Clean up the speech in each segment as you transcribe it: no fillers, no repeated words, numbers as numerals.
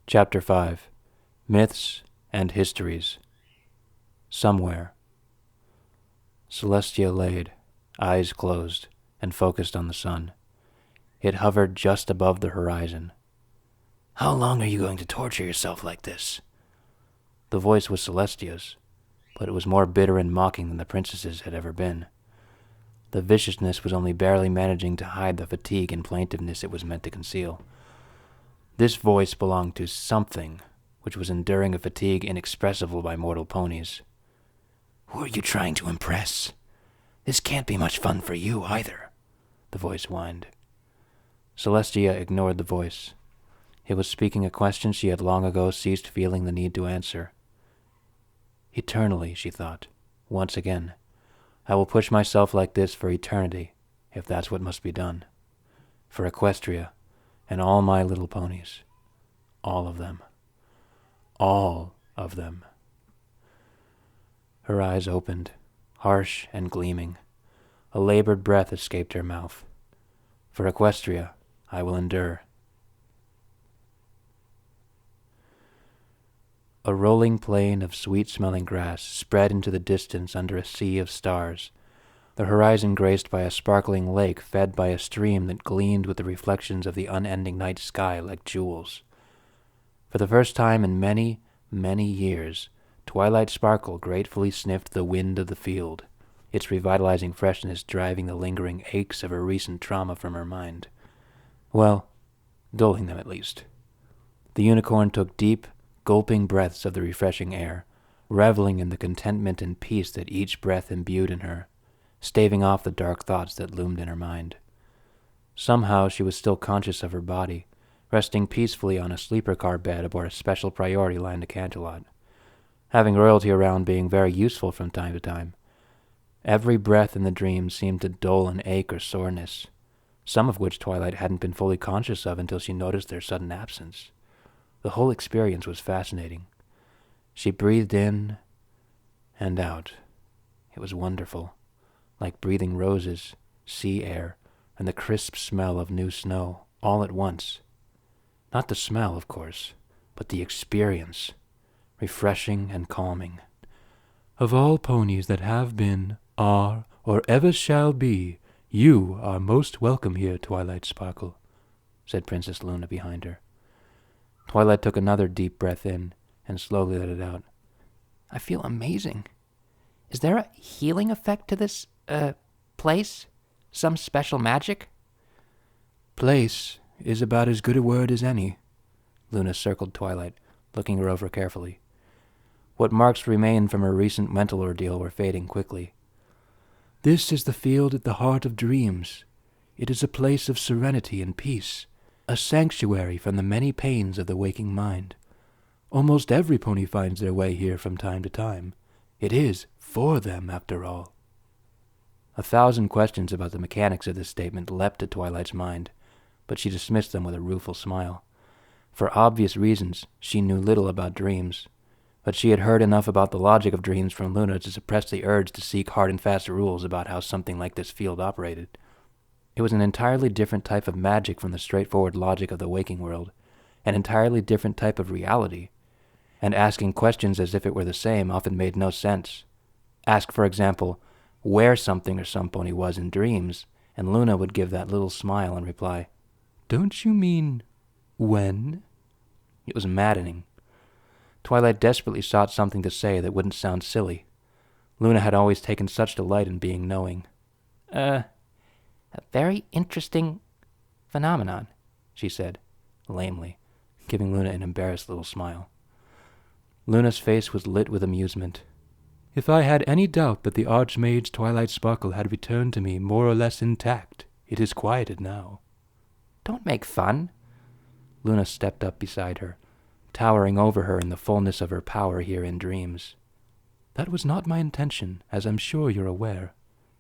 Chapter 5. Myths and Histories. Somewhere. Celestia laid, eyes closed, and focused on the sun. It hovered just above the horizon. "How long are you going to torture yourself like this?" The voice was Celestia's, but it was more bitter and mocking than the princess's had ever been. The viciousness was only barely managing to hide the fatigue and plaintiveness it was meant to conceal. This voice belonged to something which was enduring a fatigue inexpressible by mortal ponies. "Who are you trying to impress? This can't be much fun for you, either," the voice whined. Celestia ignored the voice. It was speaking a question she had long ago ceased feeling the need to answer. Eternally, she thought, once again. I will push myself like this for eternity, if that's what must be done. For Equestria, and all my little ponies. All of them. All of them. Her eyes opened, harsh and gleaming. A labored breath escaped her mouth. For Equestria, I will endure. A rolling plain of sweet-smelling grass spread into the distance under a sea of stars, the horizon graced by a sparkling lake fed by a stream that gleamed with the reflections of the unending night sky like jewels. For the first time in many, many years, Twilight Sparkle gratefully sniffed the wind of the field, its revitalizing freshness driving the lingering aches of her recent trauma from her mind. Well, dulling them at least. The unicorn took deep, gulping breaths of the refreshing air, reveling in the contentment and peace that each breath imbued in her, staving off the dark thoughts that loomed in her mind. Somehow she was still conscious of her body, resting peacefully on a sleeper car bed aboard a special priority line to Canterlot. Having royalty around being very useful from time to time. Every breath in the dream seemed to dull an ache or soreness, some of which Twilight hadn't been fully conscious of until she noticed their sudden absence. The whole experience was fascinating. She breathed in and out. It was wonderful, like breathing roses, sea air, and the crisp smell of new snow, all at once. Not the smell, of course, but the experience, refreshing and calming. "Of all ponies that have been, are, or ever shall be, you are most welcome here, Twilight Sparkle," said Princess Luna behind her. Twilight took another deep breath in and slowly let it out. "I feel amazing. Is there a healing effect to this, place? Some special magic?" "Place is about as good a word as any." Luna circled Twilight, looking her over carefully. What marks remained from her recent mental ordeal were fading quickly. "This is the field at the heart of dreams. It is a place of serenity and peace, a sanctuary from the many pains of the waking mind. Almost every pony finds their way here from time to time. It is for them, after all." 1,000 questions about the mechanics of this statement leapt to Twilight's mind, but she dismissed them with a rueful smile. For obvious reasons, she knew little about dreams, but she had heard enough about the logic of dreams from Luna to suppress the urge to seek hard and fast rules about how something like this field operated. It was an entirely different type of magic from the straightforward logic of the waking world, an entirely different type of reality, and asking questions as if it were the same often made no sense. Ask, for example, where something or some pony was in dreams, and Luna would give that little smile and reply, "Don't you mean when?" It was maddening. Twilight desperately sought something to say that wouldn't sound silly. Luna had always taken such delight in being knowing. A very interesting phenomenon," she said, lamely, giving Luna an embarrassed little smile. Luna's face was lit with amusement. "If I had any doubt that the Archmage Twilight Sparkle had returned to me more or less intact, it is quieted now." "Don't make fun." Luna stepped up beside her, towering over her in the fullness of her power here in dreams. "That was not my intention, as I'm sure you're aware.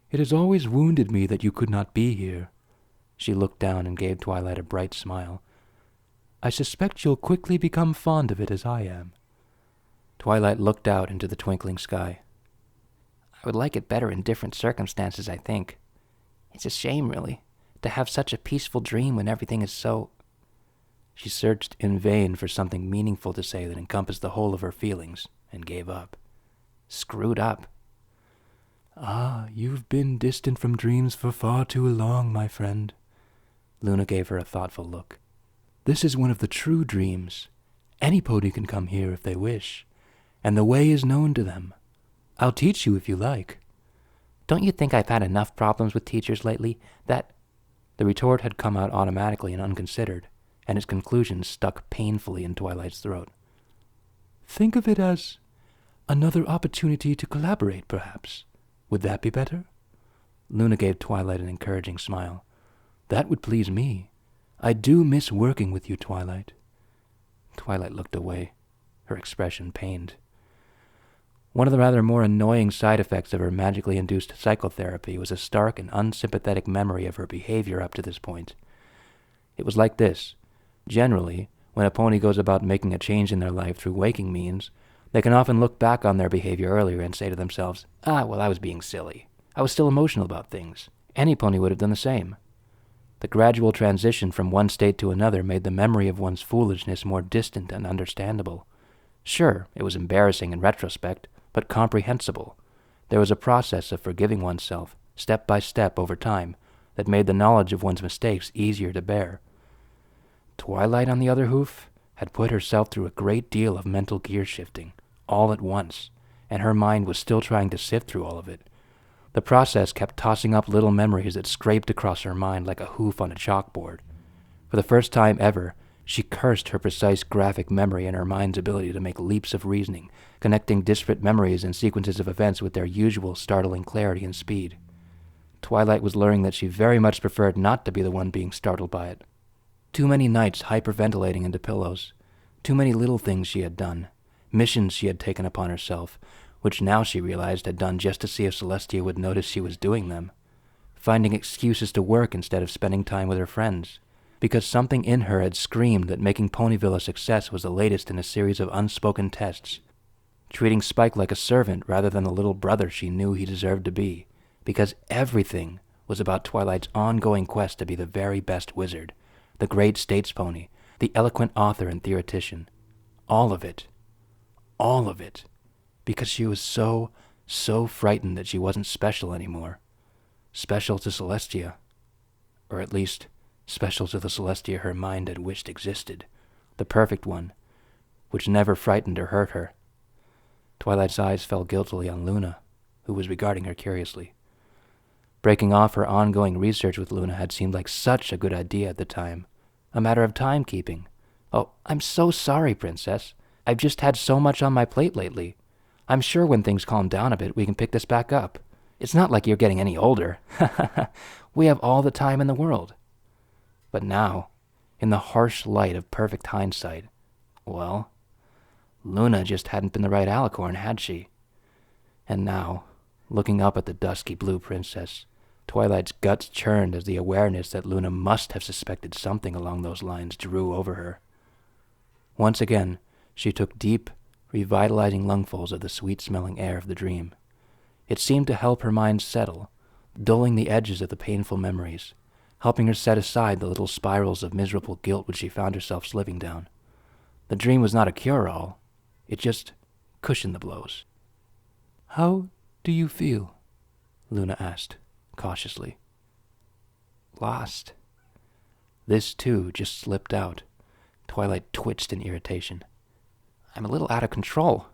It has always wounded me that you could not be here." She looked down and gave Twilight a bright smile. "I suspect you'll quickly become fond of it as I am." Twilight looked out into the twinkling sky. "I would like it better in different circumstances, I think. It's a shame, really, to have such a peaceful dream when everything is so She searched in vain for something meaningful to say that encompassed the whole of her feelings, and gave up. Screwed up. Ah, you've been distant from dreams for far too long, my friend. Luna gave her a thoughtful look. This is one of the true dreams. Any pony can come here if they wish, and the way is known to them. I'll teach you if you like. Don't you think I've had enough problems with teachers lately that... The retort had come out automatically and unconsidered, and its conclusion stuck painfully in Twilight's throat. Think of it as another opportunity to collaborate, perhaps. Would that be better? Luna gave Twilight an encouraging smile. That would please me. I do miss working with you, Twilight. Twilight looked away, her expression pained. One of the rather more annoying side effects of her magically induced psychotherapy was a stark and unsympathetic memory of her behavior up to this point. It was like this. Generally, when a pony goes about making a change in their life through waking means, they can often look back on their behavior earlier and say to themselves, I was being silly. I was still emotional about things. Any pony would have done the same. The gradual transition from one state to another made the memory of one's foolishness more distant and understandable. Sure, it was embarrassing in retrospect, but comprehensible. There was a process of forgiving oneself, step by step over time, that made the knowledge of one's mistakes easier to bear. Twilight, on the other hoof, had put herself through a great deal of mental gear shifting, all at once, and her mind was still trying to sift through all of it. The process kept tossing up little memories that scraped across her mind like a hoof on a chalkboard. For the first time ever, she cursed her precise graphic memory and her mind's ability to make leaps of reasoning, connecting disparate memories and sequences of events with their usual startling clarity and speed. Twilight was learning that she very much preferred not to be the one being startled by it. Too many nights hyperventilating into pillows, too many little things she had done, missions she had taken upon herself, which now she realized had done just to see if Celestia would notice she was doing them, finding excuses to work instead of spending time with her friends, because something in her had screamed that making Ponyville a success was the latest in a series of unspoken tests, treating Spike like a servant rather than the little brother she knew he deserved to be, because everything was about Twilight's ongoing quest to be the very best wizard, the great states pony, the eloquent author and theoretician. All of it, because she was so frightened that she wasn't special anymore. Special to Celestia, or at least special to the Celestia her mind had wished existed, the perfect one, which never frightened or hurt her. Twilight's eyes fell guiltily on Luna, who was regarding her curiously. Breaking off her ongoing research with Luna had seemed like such a good idea at the time, a matter of timekeeping. Oh, I'm so sorry, Princess. I've just had so much on my plate lately. I'm sure when things calm down a bit, we can pick this back up. It's not like you're getting any older. We have all the time in the world. But now, in the harsh light of perfect hindsight, well, Luna just hadn't been the right alicorn, had she? And now, looking up at the dusky blue princess, Twilight's guts churned as the awareness that Luna must have suspected something along those lines drew over her. Once again, she took deep, revitalizing lungfuls of the sweet-smelling air of the dream. It seemed to help her mind settle, dulling the edges of the painful memories, helping her set aside the little spirals of miserable guilt which she found herself slipping down. The dream was not a cure-all. It just cushioned the blows. How do you feel? Luna asked, cautiously. Lost. This, too, just slipped out. Twilight twitched in irritation. I'm a little out of control.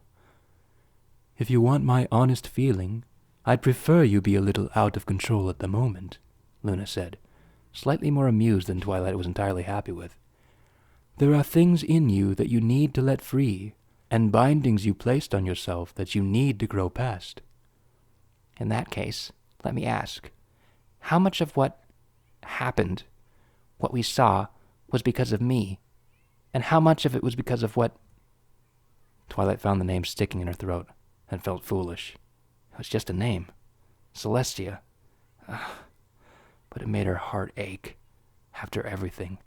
If you want my honest feeling, I'd prefer you be a little out of control at the moment, Luna said, slightly more amused than Twilight was entirely happy with. There are things in you that you need to let free, and bindings you placed on yourself that you need to grow past. In that case, let me ask, how much of what happened, what we saw, was because of me, and how much of it was because of what... Twilight found the name sticking in her throat and felt foolish. It was just a name. Celestia. But it made her heart ache. After everything.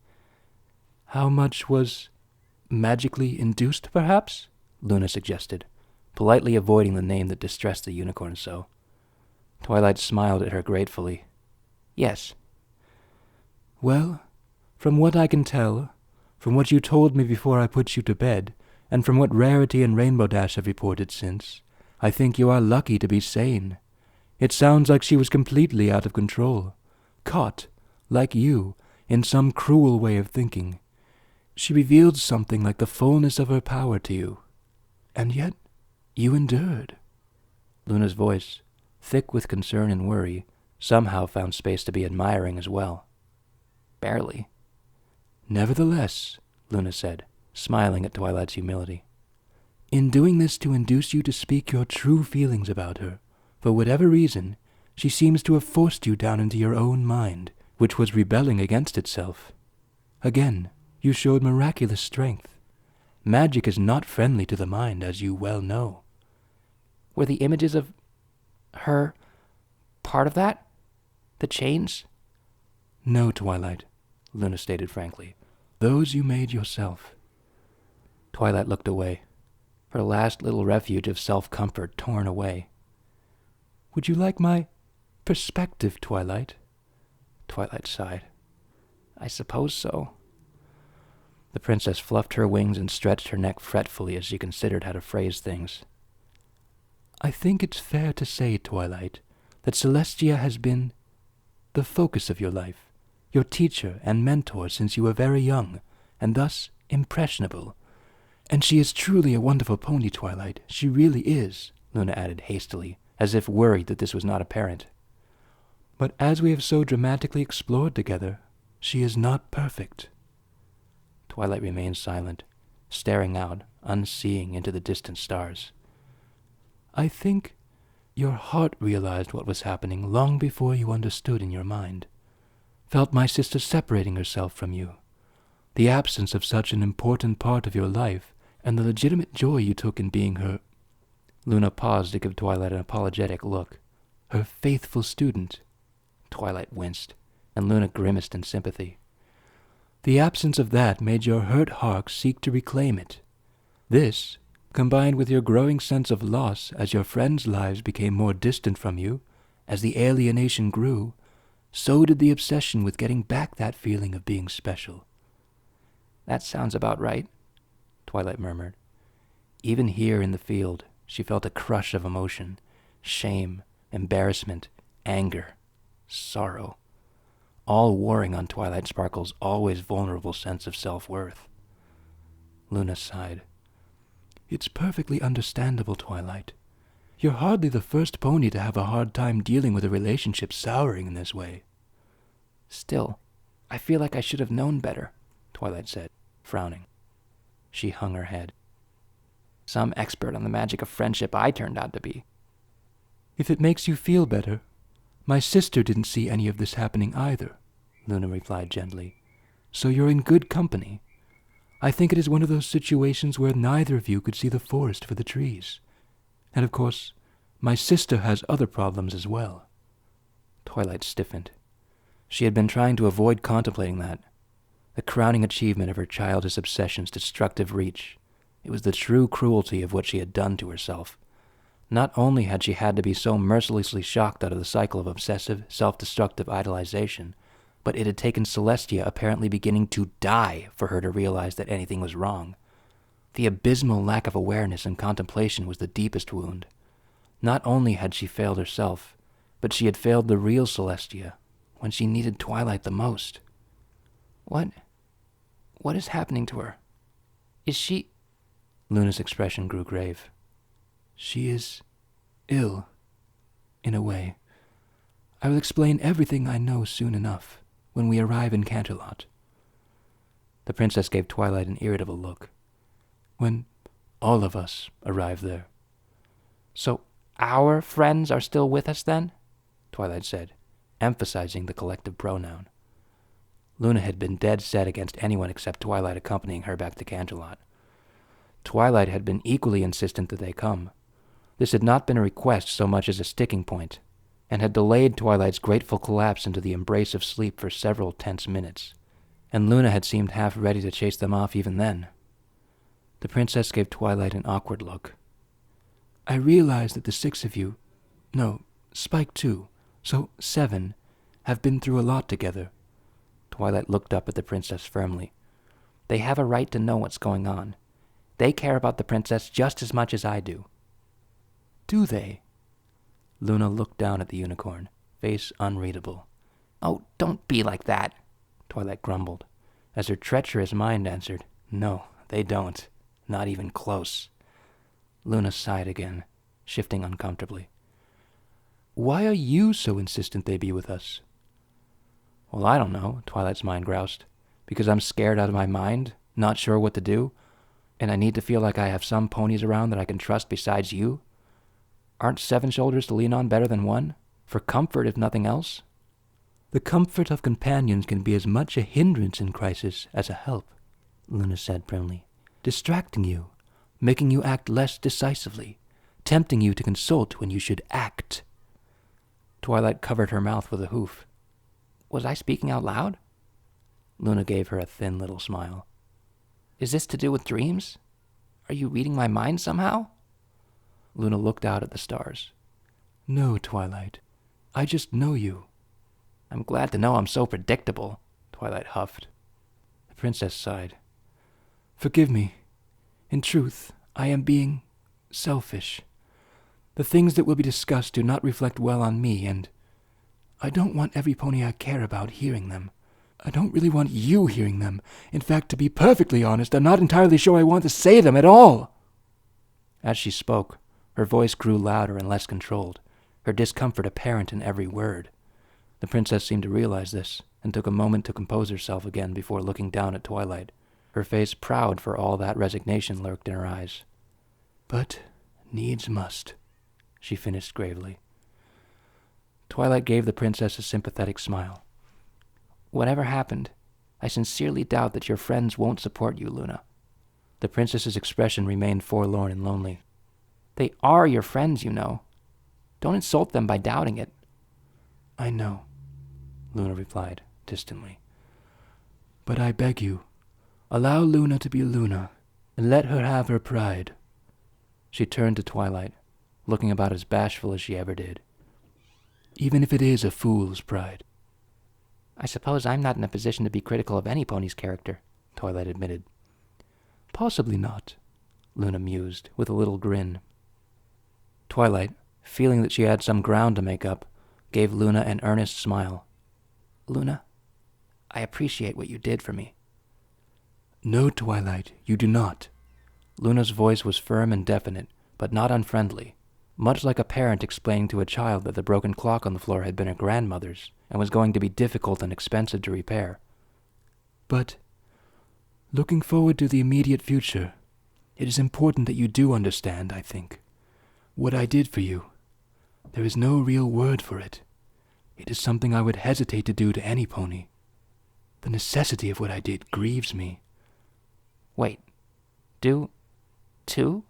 How much was magically induced, perhaps? Luna suggested, politely avoiding the name that distressed the unicorn so. Twilight smiled at her gratefully. Yes. Well, from what I can tell, From what you told me before I put you to bed, and from what Rarity and Rainbow Dash have reported since, I think you are lucky to be sane. It sounds like she was completely out of control, caught, like you, in some cruel way of thinking. She revealed something like the fullness of her power to you, and yet you endured. Luna's voice, thick with concern and worry, somehow found space to be admiring as well. Barely. Nevertheless, Luna said, smiling at Twilight's humility, in doing this to induce you to speak your true feelings about her, for whatever reason, she seems to have forced you down into your own mind, which was rebelling against itself. Again, you showed miraculous strength. Magic is not friendly to the mind, as you well know. Were the images of her part of that? The chains? No, Twilight, Luna stated frankly. Those you made yourself. Twilight looked away, her last little refuge of self-comfort torn away. Would you like my perspective, Twilight? Twilight sighed. I suppose so. The princess fluffed her wings and stretched her neck fretfully as she considered how to phrase things. I think it's fair to say, Twilight, that Celestia has been the focus of your life, your teacher and mentor since you were very young, and thus impressionable. And she is truly a wonderful pony, Twilight. She really is, Luna added hastily, as if worried that this was not apparent. But as we have so dramatically explored together, she is not perfect. Twilight remained silent, staring out, unseeing into the distant stars. I think your heart realized what was happening long before you understood in your mind. Felt my sister separating herself from you. The absence of such an important part of your life, and the legitimate joy you took in being her— Luna paused to give Twilight an apologetic look. Her faithful student. Twilight winced, and Luna grimaced in sympathy. The absence of that made your hurt heart seek to reclaim it. This, combined with your growing sense of loss as your friends' lives became more distant from you, as the alienation grew, so did the obsession with getting back that feeling of being special. That sounds about right, Twilight murmured. Even here in the field, she felt a crush of emotion, shame, embarrassment, anger, sorrow, all warring on Twilight Sparkle's always vulnerable sense of self-worth. Luna sighed. It's perfectly understandable, Twilight. You're hardly the first pony to have a hard time dealing with a relationship souring in this way. Still, I feel like I should have known better, Twilight said, frowning. She hung her head. Some expert on the magic of friendship I turned out to be. If it makes you feel better, my sister didn't see any of this happening either, Luna replied gently. So you're in good company. I think it is one of those situations where neither of you could see the forest for the trees. And of course, my sister has other problems as well. Twilight stiffened. She had been trying to avoid contemplating that. The crowning achievement of her childish obsession's destructive reach. It was the true cruelty of what she had done to herself. Not only had she had to be so mercilessly shocked out of the cycle of obsessive, self-destructive idolization, but it had taken Celestia apparently beginning to die for her to realize that anything was wrong. The abysmal lack of awareness and contemplation was the deepest wound. Not only had she failed herself, but she had failed the real Celestia when she needed Twilight the most. What is happening to her? Is she— Luna's expression grew grave. She is ill, in a way. I will explain everything I know soon enough, when we arrive in Canterlot. The princess gave Twilight an irritable look. When all of us arrive there. So our friends are still with us then? Twilight said, emphasizing the collective pronoun. Luna had been dead set against anyone except Twilight accompanying her back to Canterlot. Twilight had been equally insistent that they come. This had not been a request so much as a sticking point, and had delayed Twilight's grateful collapse into the embrace of sleep for several tense minutes, and Luna had seemed half ready to chase them off even then. The princess gave Twilight an awkward look. I realize that the 6 of you, no, Spike too, so 7, have been through a lot together. Twilight looked up at the princess firmly. They have a right to know what's going on. They care about the princess just as much as I do." "Do they?" Luna looked down at the unicorn, face unreadable. "Oh, don't be like that," Twilight grumbled, as her treacherous mind answered, "No, they don't. Not even close." Luna sighed again, shifting uncomfortably. "Why are you so insistent they be with us?" "Well, I don't know," Twilight's mind groused. "Because I'm scared out of my mind, not sure what to do, and I need to feel like I have some ponies around that I can trust besides you. Aren't 7 shoulders to lean on better than one? For comfort, if nothing else?" "The comfort of companions can be as much a hindrance in crisis as a help," Luna said primly, "distracting you, making you act less decisively, tempting you to consult when you should act." Twilight covered her mouth with a hoof. "Was I speaking out loud?" Luna gave her a thin little smile. "Is this to do with dreams? Are you reading my mind somehow?" Luna looked out at the stars. "No, Twilight. I just know you." "I'm glad to know I'm so predictable," Twilight huffed. The princess sighed. "Forgive me. In truth, I am being selfish. The things that will be discussed do not reflect well on me, and I don't want every pony I care about hearing them. I don't really want you hearing them. In fact, to be perfectly honest, I'm not entirely sure I want to say them at all." As she spoke, her voice grew louder and less controlled, her discomfort apparent in every word. The princess seemed to realize this, and took a moment to compose herself again before looking down at Twilight, her face proud for all that resignation lurked in her eyes. "But needs must," she finished gravely. Twilight gave the princess a sympathetic smile. "Whatever happened, I sincerely doubt that your friends won't support you, Luna." The princess's expression remained forlorn and lonely. "They are your friends, you know. Don't insult them by doubting it." "I know," Luna replied, distantly. "But I beg you, allow Luna to be Luna, and let her have her pride." She turned to Twilight, looking about as bashful as she ever did. "Even if it is a fool's pride." "I suppose I'm not in a position to be critical of any pony's character," Twilight admitted. "Possibly not," Luna mused, with a little grin. Twilight, feeling that she had some ground to make up, gave Luna an earnest smile. "Luna, I appreciate what you did for me." "No, Twilight, you do not." Luna's voice was firm and definite, but not unfriendly, much like a parent explaining to a child that the broken clock on the floor had been her grandmother's and was going to be difficult and expensive to repair. "But, looking forward to the immediate future, it is important that you do understand, I think, what I did for you. There is no real word for it. It is something I would hesitate to do to any pony. The necessity of what I did grieves me." "Wait, do to?"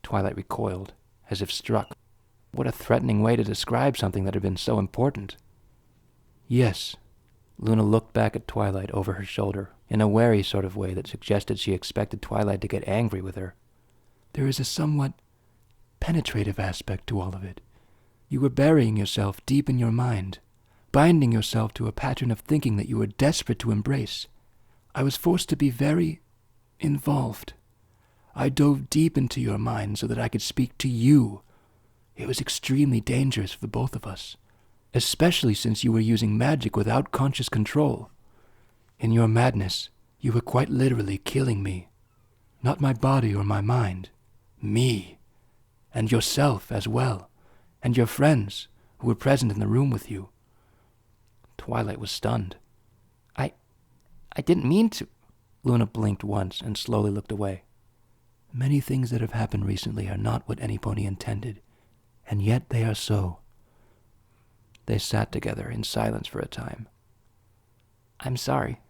Twilight recoiled, as if struck. What a threatening way to describe something that had been so important. "Yes." Luna looked back at Twilight over her shoulder in a wary sort of way that suggested she expected Twilight to get angry with her. "There is a somewhat penetrative aspect to all of it. You were burying yourself deep in your mind, binding yourself to a pattern of thinking that you were desperate to embrace. I was forced to be very involved. I dove deep into your mind so that I could speak to you. It was extremely dangerous for both of us, especially since you were using magic without conscious control. In your madness, you were quite literally killing me. Not my body or my mind. Me. And yourself as well. And your friends who were present in the room with you." Twilight was stunned. I didn't mean to." Luna blinked once and slowly looked away. "Many things that have happened recently are not what any pony intended, and yet they are so." They sat together in silence for a time. "I'm sorry,"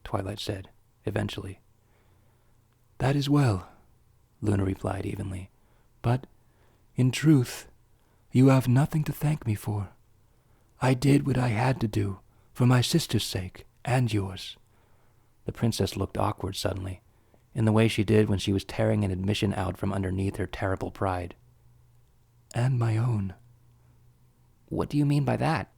Twilight said, eventually. "That is well," Luna replied evenly. "But, in truth, you have nothing to thank me for. I did what I had to do, for my sister's sake, and yours." The princess looked awkward suddenly, in the way she did when she was tearing an admission out from underneath her terrible pride. "And my own." "What do you mean by that?"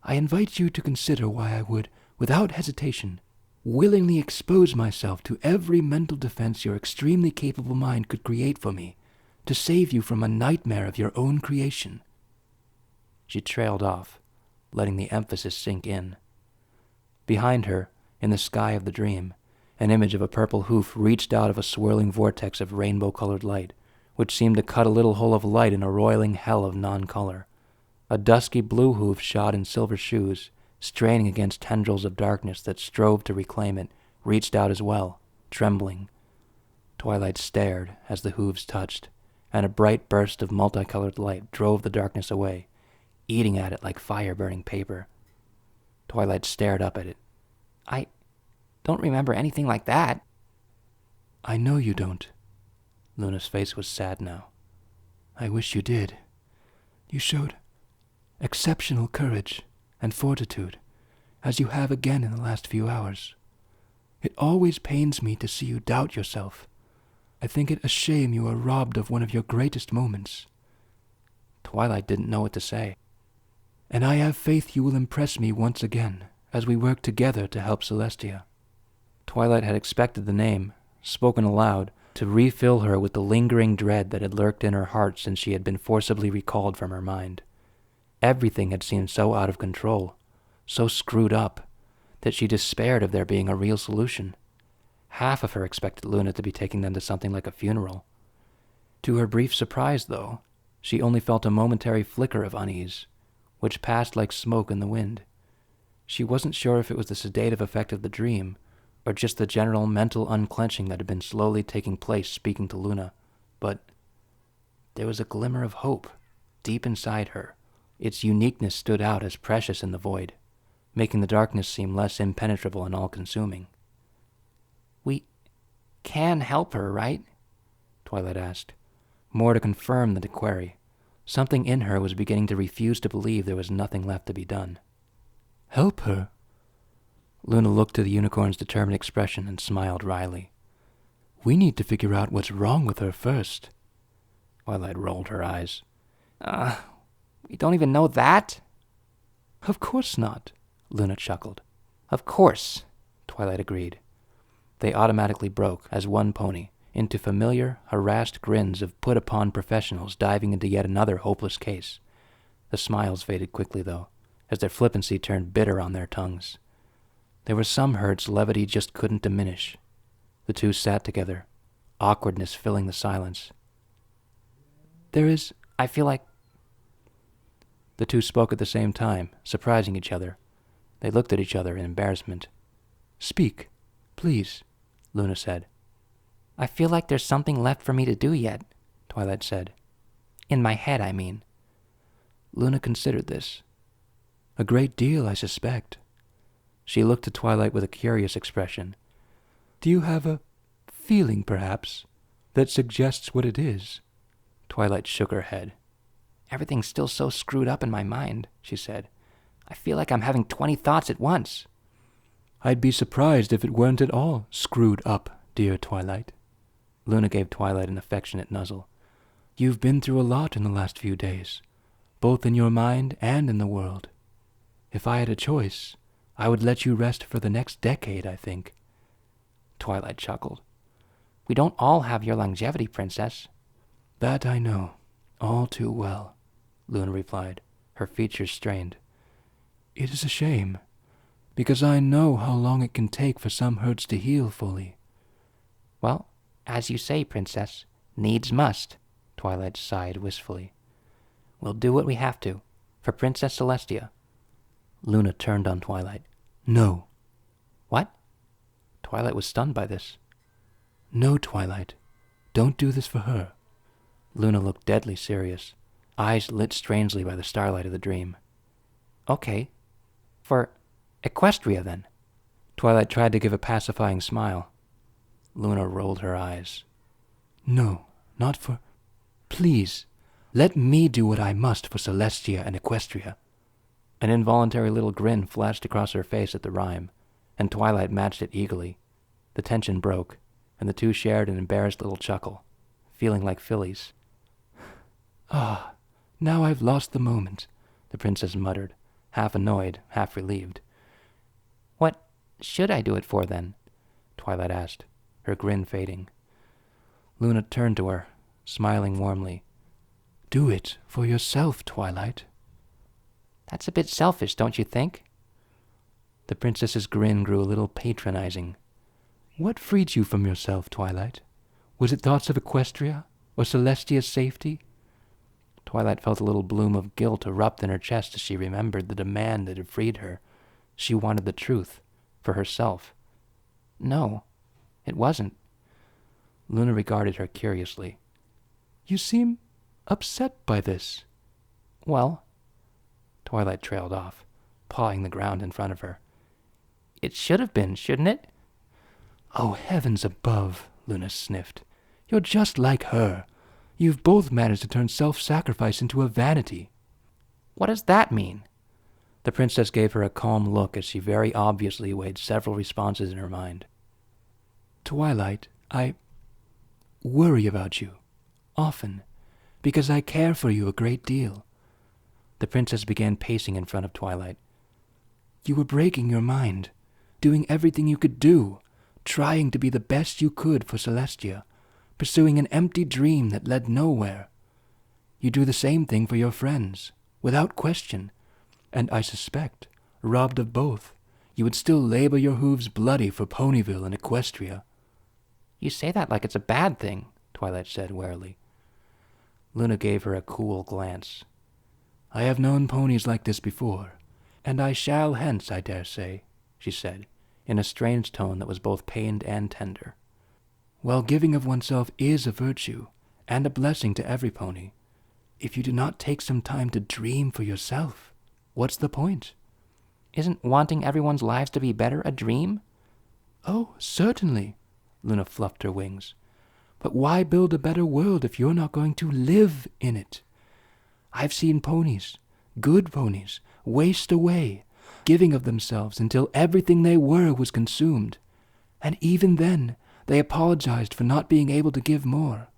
"I invite you to consider why I would, without hesitation, willingly expose myself to every mental defense your extremely capable mind could create for me, to save you from a nightmare of your own creation." She trailed off, letting the emphasis sink in. Behind her, in the sky of the dream, an image of a purple hoof reached out of a swirling vortex of rainbow-colored light, which seemed to cut a little hole of light in a roiling hell of non-color. A dusky blue hoof shod in silver shoes, straining against tendrils of darkness that strove to reclaim it, reached out as well, trembling. Twilight stared as the hooves touched, and a bright burst of multicolored light drove the darkness away, eating at it like fire burning paper. Twilight stared up at it. "I don't remember anything like that." "I know you don't." Luna's face was sad now. "I wish you did. You showed exceptional courage and fortitude, as you have again in the last few hours. It always pains me to see you doubt yourself. I think it a shame you are robbed of one of your greatest moments." Twilight didn't know what to say. "And I have faith you will impress me once again, as we work together to help Celestia." Twilight had expected the name, spoken aloud, to refill her with the lingering dread that had lurked in her heart since she had been forcibly recalled from her mind. Everything had seemed so out of control, so screwed up, that she despaired of there being a real solution. Half of her expected Luna to be taking them to something like a funeral. To her brief surprise, though, she only felt a momentary flicker of unease, which passed like smoke in the wind. She wasn't sure if it was the sedative effect of the dream, or just the general mental unclenching that had been slowly taking place speaking to Luna, but there was a glimmer of hope deep inside her. Its uniqueness stood out as precious in the void, making the darkness seem less impenetrable and all-consuming. "We can help her, right?" Twilight asked, more to confirm than to query. Something in her was beginning to refuse to believe there was nothing left to be done. "Help her?" Luna looked to the unicorn's determined expression and smiled wryly. "We need to figure out what's wrong with her first." Twilight rolled her eyes. We don't even know that?" "Of course not," Luna chuckled. "Of course," Twilight agreed. They automatically broke, as one pony, into familiar, harassed grins of put-upon professionals diving into yet another hopeless case. The smiles faded quickly, though, as their flippancy turned bitter on their tongues. There were some hurts levity just couldn't diminish. The two sat together, awkwardness filling the silence. I feel like... The two spoke at the same time, surprising each other. They looked at each other in embarrassment. "Speak, please," Luna said. "I feel like there's something left for me to do yet," Twilight said. "In my head, I mean." Luna considered this. "A great deal, I suspect." She looked at Twilight with a curious expression. "Do you have a feeling, perhaps, that suggests what it is?" Twilight shook her head. "Everything's still so screwed up in my mind," she said. "I feel like I'm having 20 thoughts at once." "I'd be surprised if it weren't at all screwed up, dear Twilight." Luna gave Twilight an affectionate nuzzle. "You've been through a lot in the last few days, both in your mind and in the world. If I had a choice, I would let you rest for the next decade, I think." Twilight chuckled. "We don't all have your longevity, Princess." "That I know, all too well," Luna replied, her features strained. "It is a shame, because I know how long it can take for some hurts to heal fully." "Well, as you say, Princess, needs must," Twilight sighed wistfully. "We'll do what we have to, for Princess Celestia." Luna turned on Twilight. "No." "What?" Twilight was stunned by this. "No, Twilight. Don't do this for her." Luna looked deadly serious, eyes lit strangely by the starlight of the dream. "Okay. For Equestria, then." Twilight tried to give a pacifying smile. Luna rolled her eyes. "No, not for... Please, let me do what I must for Celestia and Equestria." An involuntary little grin flashed across her face at the rhyme, and Twilight matched it eagerly. The tension broke, and the two shared an embarrassed little chuckle, feeling like fillies. "Ah, now I've lost the moment," the princess muttered, half annoyed, half relieved. "What should I do it for, then? Twilight asked, her grin fading. Luna turned to her, smiling warmly. Do it for yourself, Twilight. That's a bit selfish, don't you think? The princess's grin grew a little patronizing. What freed you from yourself, Twilight? Was it thoughts of Equestria, or Celestia's safety? Twilight felt a little bloom of guilt erupt in her chest as she remembered the demand that had freed her. She wanted the truth, for herself. No, it wasn't. Luna regarded her curiously. You seem upset by this. Well, Twilight trailed off, pawing the ground in front of her. It should have been, shouldn't it? Oh, heavens above, Luna sniffed. You're just like her. You've both managed to turn self-sacrifice into a vanity. What does that mean? The princess gave her a calm look as she very obviously weighed several responses in her mind. Twilight, I worry about you, often, because I care for you a great deal. The princess began pacing in front of Twilight. You were breaking your mind, doing everything you could do, trying to be the best you could for Celestia, pursuing an empty dream that led nowhere. You do the same thing for your friends, without question, and I suspect, robbed of both, you would still labor your hooves bloody for Ponyville and Equestria. You say that like it's a bad thing, Twilight said warily. Luna gave her a cool glance. I have known ponies like this before, and I shall hence, I dare say, she said, in a strange tone that was both pained and tender. While giving of oneself is a virtue, and a blessing to every pony, if you do not take some time to dream for yourself, what's the point? Isn't wanting everyone's lives to be better a dream? Oh, certainly, Luna fluffed her wings. But why build a better world if you're not going to live in it? I've seen ponies, good ponies, waste away, giving of themselves until everything they were was consumed. And even then, they apologized for not being able to give more.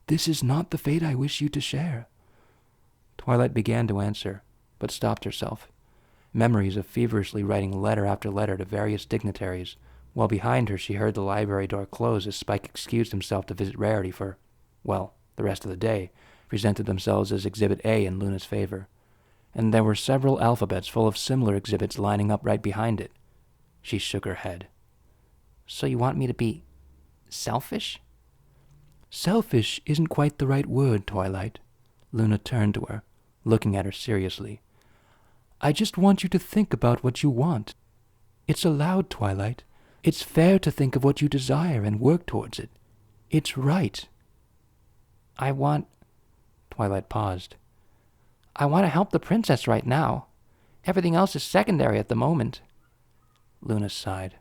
This is not the fate I wish you to share. Twilight began to answer, but stopped herself. Memories of feverishly writing letter after letter to various dignitaries, while behind her she heard the library door close as Spike excused himself to visit Rarity for, well, the rest of the day, presented themselves as Exhibit A in Luna's favor. And there were several alphabets full of similar exhibits lining up right behind it. She shook her head. So you want me to be selfish? Selfish isn't quite the right word, Twilight. Luna turned to her, looking at her seriously. I just want you to think about what you want. It's allowed, Twilight. It's fair to think of what you desire and work towards it. It's right. Twilight paused. I want to help the princess right now. Everything else is secondary at the moment. Luna sighed.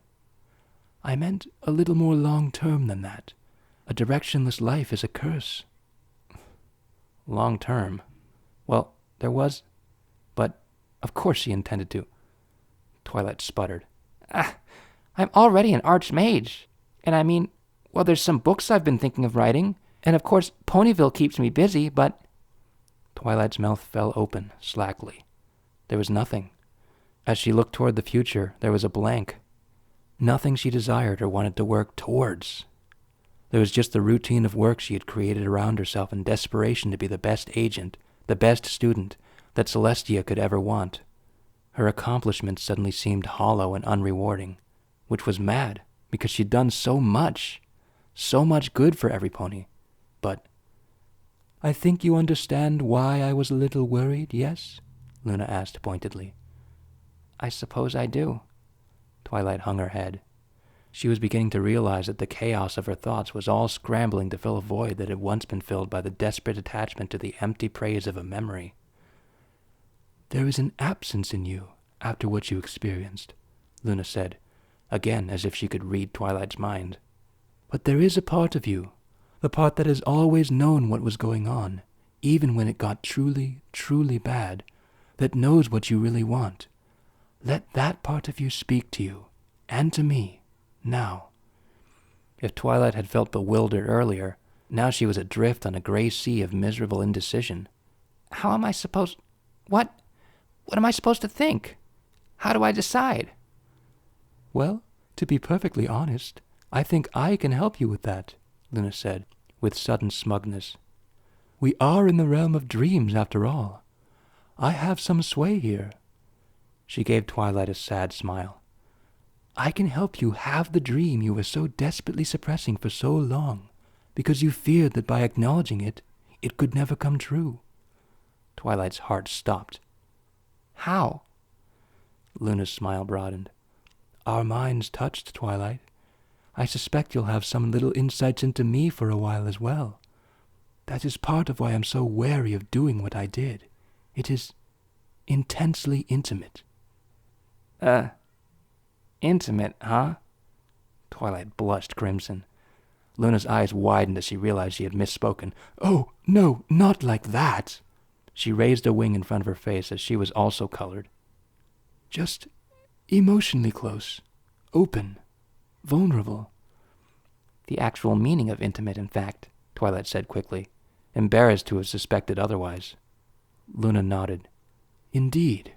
I meant a little more long-term than that. A directionless life is a curse. Long-term? Well, there was... But, of course she intended to. Twilight sputtered. I'm already an archmage. And I mean, well, there's some books I've been thinking of writing. And of course, Ponyville keeps me busy, but... Twilight's mouth fell open, slackly. There was nothing. As she looked toward the future, there was a blank. Nothing she desired or wanted to work towards. There was just the routine of work she had created around herself in desperation to be the best agent, the best student, that Celestia could ever want. Her accomplishments suddenly seemed hollow and unrewarding, which was mad, because she'd done so much good for every pony. But... I think you understand why I was a little worried, yes? Luna asked pointedly. I suppose I do. Twilight hung her head. She was beginning to realize that the chaos of her thoughts was all scrambling to fill a void that had once been filled by the desperate attachment to the empty praise of a memory. There is an absence in you after what you experienced, Luna said, again as if she could read Twilight's mind. But there is a part of you, the part that has always known what was going on, even when it got truly, truly bad, that knows what you really want. Let that part of you speak to you, and to me, now. If Twilight had felt bewildered earlier, now she was adrift on a gray sea of miserable indecision. How am I supposed... What am I supposed to think? How do I decide? Well, to be perfectly honest, I think I can help you with that, Luna said, with sudden smugness. We are in the realm of dreams, after all. I have some sway here. She gave Twilight a sad smile. I can help you have the dream you were so desperately suppressing for so long, because you feared that by acknowledging it, it could never come true. Twilight's heart stopped. How? Luna's smile broadened. Our minds touched, Twilight. I suspect you'll have some little insights into me for a while as well. That is part of why I'm so wary of doing what I did. It is intensely intimate. Intimate, huh? Twilight blushed crimson. Luna's eyes widened as she realized she had misspoken. Oh, no, not like that. She raised a wing in front of her face as she was also colored. Just emotionally close, open, vulnerable. The actual meaning of intimate, in fact, Twilight said quickly, embarrassed to have suspected otherwise. Luna nodded. Indeed.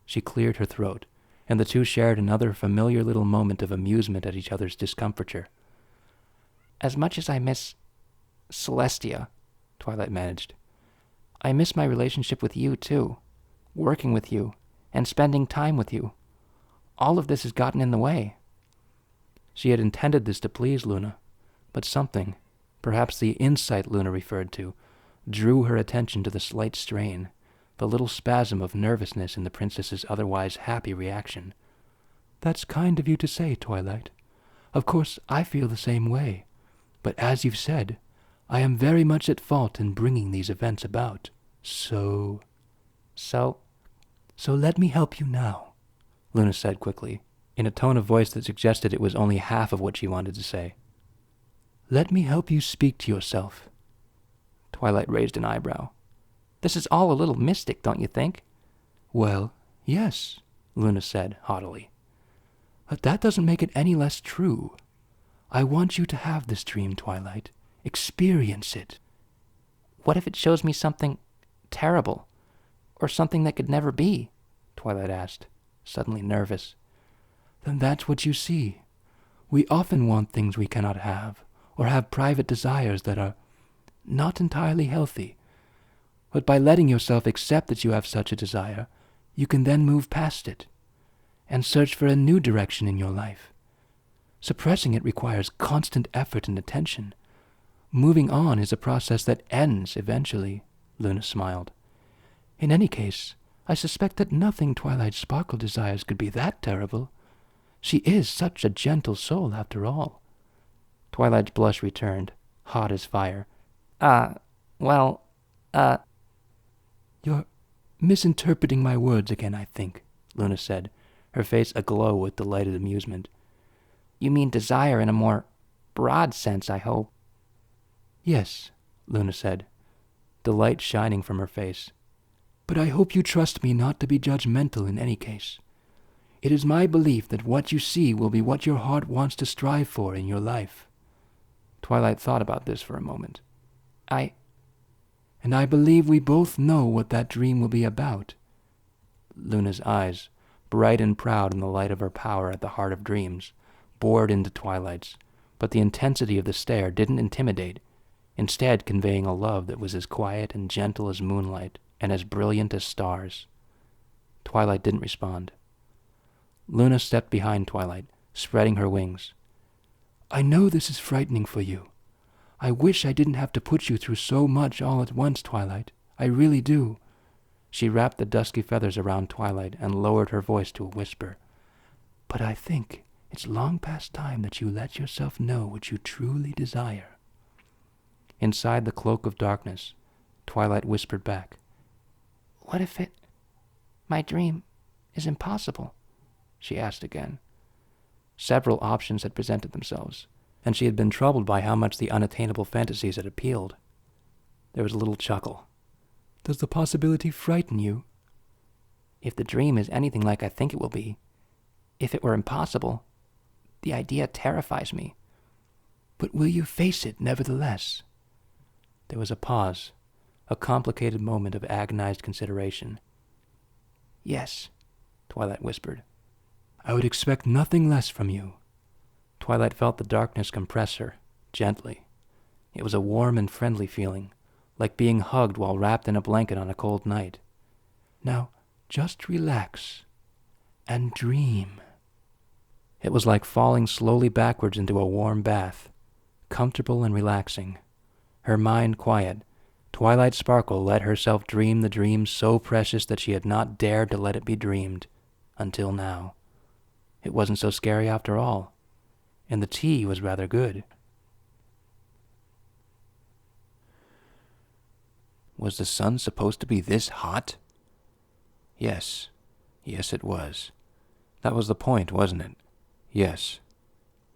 She cleared her throat, and the two shared another familiar little moment of amusement at each other's discomfiture. As much as I miss Celestia, Twilight managed, I miss my relationship with you, too, working with you, and spending time with you. All of this has gotten in the way. She had intended this to please Luna, but something, perhaps the insight Luna referred to, drew her attention to the slight strain, the little spasm of nervousness in the princess's otherwise happy reaction. That's kind of you to say, Twilight. Of course, I feel the same way, but as you've said, I am very much at fault in bringing these events about. So let me help you now, Luna said quickly, in a tone of voice that suggested it was only half of what she wanted to say. Let me help you speak to yourself. Twilight raised an eyebrow. This is all a little mystic, don't you think? Well, yes, Luna said haughtily. But that doesn't make it any less true. I want you to have this dream, Twilight. Experience it. What if it shows me something terrible, or something that could never be? Twilight asked, suddenly nervous. Then that's what you see. We often want things we cannot have, or have private desires that are not entirely healthy. But by letting yourself accept that you have such a desire, you can then move past it, and search for a new direction in your life. Suppressing it requires constant effort and attention. Moving on is a process that ends eventually, Luna smiled. In any case, I suspect that nothing Twilight Sparkle desires could be that terrible. She is such a gentle soul, after all. Twilight's blush returned, hot as fire. You're misinterpreting my words again, I think, Luna said, her face aglow with delighted amusement. You mean desire in a more broad sense, I hope. Yes, Luna said, delight shining from her face. But I hope you trust me not to be judgmental in any case. It is my belief that what you see will be what your heart wants to strive for in your life. Twilight thought about this for a moment. And I believe we both know what that dream will be about. Luna's eyes, bright and proud in the light of her power at the heart of dreams, bored into Twilight's, but the intensity of the stare didn't intimidate, instead conveying a love that was as quiet and gentle as moonlight and as brilliant as stars. Twilight didn't respond. Luna stepped behind Twilight, spreading her wings. I know this is frightening for you. I wish I didn't have to put you through so much all at once, Twilight. I really do. She wrapped the dusky feathers around Twilight and lowered her voice to a whisper. But I think it's long past time that you let yourself know what you truly desire. Inside the cloak of darkness, Twilight whispered back. What if my dream is impossible? She asked again. Several options had presented themselves, and she had been troubled by how much the unattainable fantasies had appealed. There was a little chuckle. Does the possibility frighten you? If the dream is anything like I think it will be, if it were impossible, the idea terrifies me. But will you face it nevertheless? There was a pause, a complicated moment of agonized consideration. Yes, Twilight whispered. I would expect nothing less from you." Twilight felt the darkness compress her, gently. It was a warm and friendly feeling, like being hugged while wrapped in a blanket on a cold night. "Now, just relax and dream." It was like falling slowly backwards into a warm bath, comfortable and relaxing. Her mind quiet, Twilight Sparkle let herself dream the dream so precious that she had not dared to let it be dreamed, until now. It wasn't so scary after all, and the tea was rather good. Was the sun supposed to be this hot? Yes. Yes, it was. That was the point, wasn't it? Yes.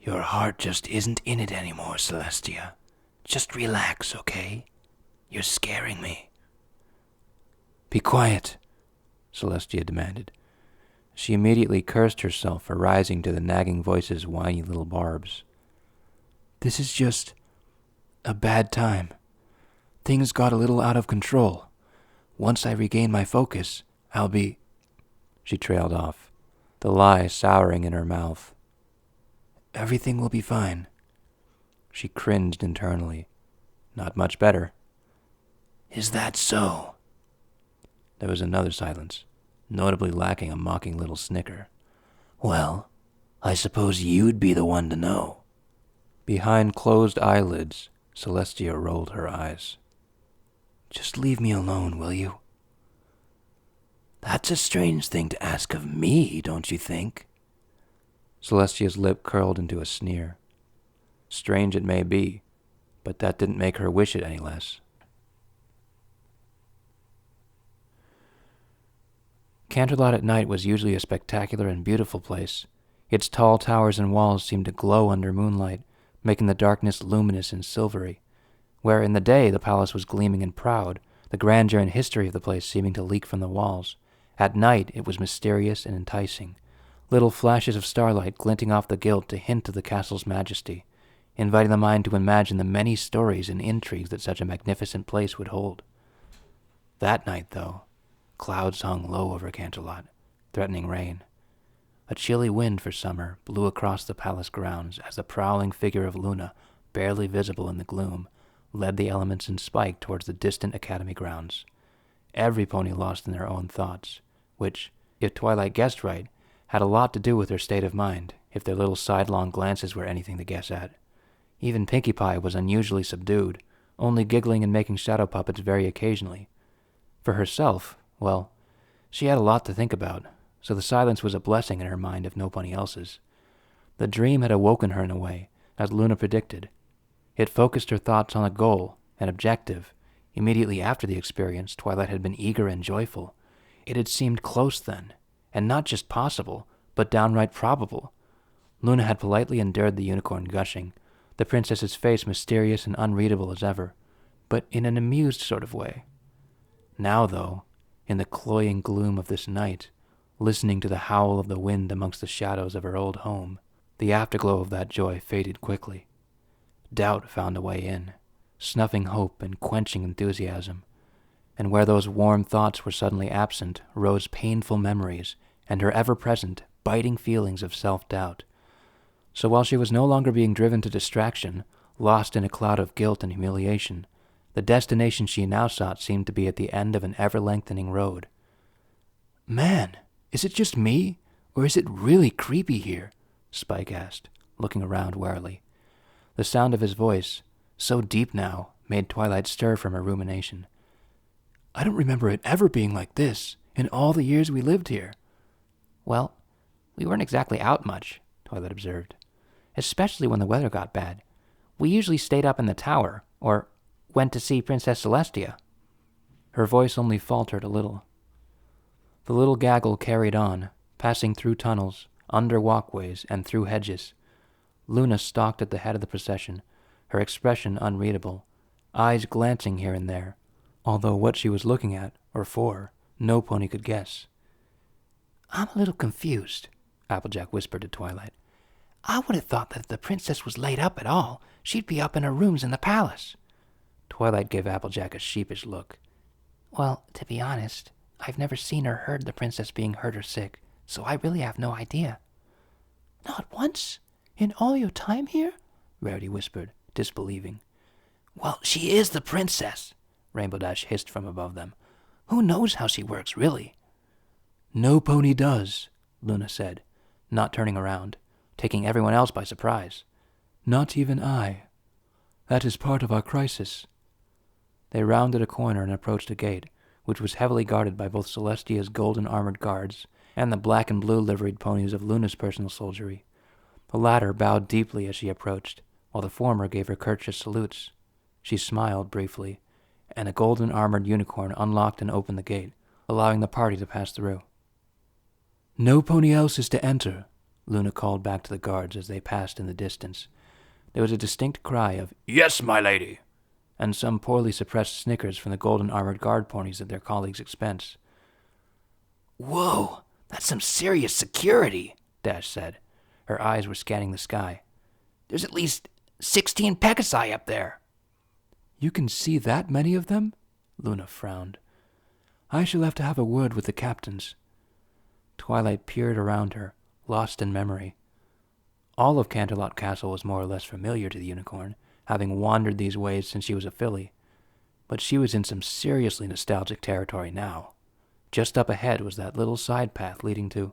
Your heart just isn't in it anymore, Celestia. Just relax, okay? You're scaring me. Be quiet, Celestia demanded. She immediately cursed herself for rising to the nagging voice's whiny little barbs. This is just a bad time. Things got a little out of control. Once I regain my focus, I'll be... She trailed off, the lie souring in her mouth. Everything will be fine. She cringed internally. Not much better. Is that so? There was another silence, notably lacking a mocking little snicker. Well, I suppose you'd be the one to know. Behind closed eyelids, Celestia rolled her eyes. Just leave me alone, will you? That's a strange thing to ask of me, don't you think? Celestia's lip curled into a sneer. Strange it may be, but that didn't make her wish it any less. Canterlot at night was usually a spectacular and beautiful place. Its tall towers and walls seemed to glow under moonlight, making the darkness luminous and silvery, where in the day the palace was gleaming and proud, the grandeur and history of the place seeming to leak from the walls. At night it was mysterious and enticing, little flashes of starlight glinting off the gilt to hint of the castle's majesty, inviting the mind to imagine the many stories and intrigues that such a magnificent place would hold. That night, though, clouds hung low over Canterlot, threatening rain. A chilly wind for summer blew across the palace grounds as the prowling figure of Luna, barely visible in the gloom, led the elements in spike towards the distant academy grounds. Every pony lost in their own thoughts, which, if Twilight guessed right, had a lot to do with her state of mind, if their little sidelong glances were anything to guess at. Even Pinkie Pie was unusually subdued, only giggling and making shadow puppets very occasionally. For herself, well, she had a lot to think about, so the silence was a blessing in her mind if nobody else's. The dream had awoken her in a way, as Luna predicted. It focused her thoughts on a goal, an objective. Immediately after the experience, Twilight had been eager and joyful. It had seemed close then, and not just possible, but downright probable. Luna had politely endured the unicorn gushing, the princess's face mysterious and unreadable as ever, but in an amused sort of way. Now, though, in the cloying gloom of this night, listening to the howl of the wind amongst the shadows of her old home, the afterglow of that joy faded quickly. Doubt found a way in, snuffing hope and quenching enthusiasm, and where those warm thoughts were suddenly absent rose painful memories and her ever-present, biting feelings of self-doubt. So while she was no longer being driven to distraction, lost in a cloud of guilt and humiliation, the destination she now sought seemed to be at the end of an ever-lengthening road. Man, is it just me, or is it really creepy here? Spike asked, looking around warily. The sound of his voice, so deep now, made Twilight stir from her rumination. I don't remember it ever being like this, in all the years we lived here. Well, we weren't exactly out much, Twilight observed, especially when the weather got bad. We usually stayed up in the tower, or went to see Princess Celestia. Her voice only faltered a little. The little gaggle carried on, passing through tunnels, under walkways, and through hedges. Luna stalked at the head of the procession, her expression unreadable, eyes glancing here and there, although what she was looking at, or for, no pony could guess. I'm a little confused, Applejack whispered to Twilight. I would have thought that if the princess was laid up at all, she'd be up in her rooms in the palace. Twilight gave Applejack a sheepish look. Well, to be honest, I've never seen or heard the princess being hurt or sick, so I really have no idea. Not once? In all your time here? Rarity whispered, disbelieving. Well, she is the princess, Rainbow Dash hissed from above them. Who knows how she works, really? No pony does, Luna said, not turning around, taking everyone else by surprise. Not even I. That is part of our crisis. They rounded a corner and approached a gate, which was heavily guarded by both Celestia's golden armored guards and the black and blue liveried ponies of Luna's personal soldiery. The latter bowed deeply as she approached, while the former gave her courteous salutes. She smiled briefly, and a golden armored unicorn unlocked and opened the gate, allowing the party to pass through. No pony else is to enter, Luna called back to the guards as they passed in the distance. There was a distinct cry of, Yes, my lady, and some poorly suppressed snickers from the golden armored guard ponies at their colleagues' expense. Whoa, that's some serious security, Dash said. Her eyes were scanning the sky. There's at least 16 Pegasi up there. You can see that many of them? Luna frowned. I shall have a word with the captains. Twilight peered around her, lost in memory. All of Canterlot Castle was more or less familiar to the unicorn, having wandered these ways since she was a filly. But she was in some seriously nostalgic territory now. Just up ahead was that little side path leading to...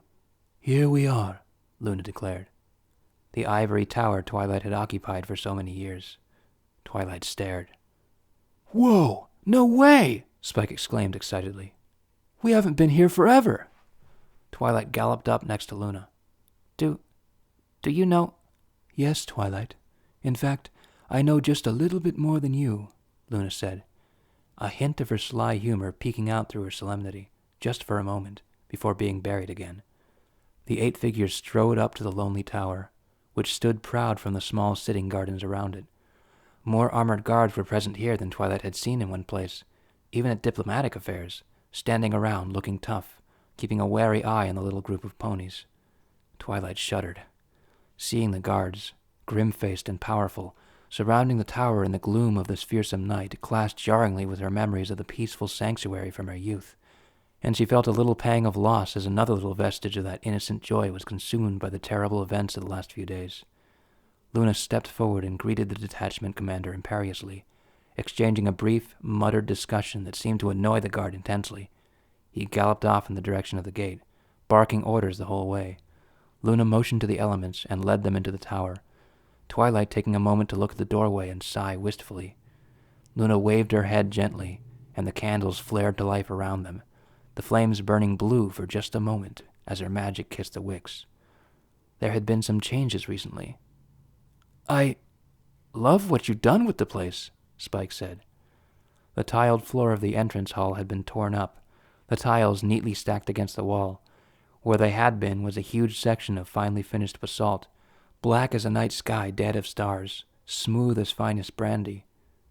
Here we are, Luna declared. The ivory tower Twilight had occupied for so many years. Twilight stared. Whoa, no way, Spike exclaimed excitedly. We haven't been here forever. Twilight galloped up next to Luna. Do you know? Yes, Twilight. In fact, I know just a little bit more than you, Luna said, a hint of her sly humor peeking out through her solemnity, just for a moment, before being buried again. The 8 figures strode up to the lonely tower, which stood proud from the small sitting gardens around it. More armored guards were present here than Twilight had seen in one place, even at diplomatic affairs, standing around looking tough, keeping a wary eye on the little group of ponies. Twilight shuddered. Seeing the guards, grim-faced and powerful, surrounding the tower in the gloom of this fearsome night, clashed jarringly with her memories of the peaceful sanctuary from her youth, and she felt a little pang of loss as another little vestige of that innocent joy was consumed by the terrible events of the last few days. Luna stepped forward and greeted the detachment commander imperiously, exchanging a brief, muttered discussion that seemed to annoy the guard intensely. He galloped off in the direction of the gate, barking orders the whole way. Luna motioned to the elements and led them into the tower, Twilight taking a moment to look at the doorway and sigh wistfully. Luna waved her head gently, and the candles flared to life around them, the flames burning blue for just a moment as her magic kissed the wicks. There had been some changes recently. I love what you've done with the place, Spike said. The tiled floor of the entrance hall had been torn up, the tiles neatly stacked against the wall. Where they had been was a huge section of finely finished basalt, black as a night sky dead of stars, smooth as finest brandy.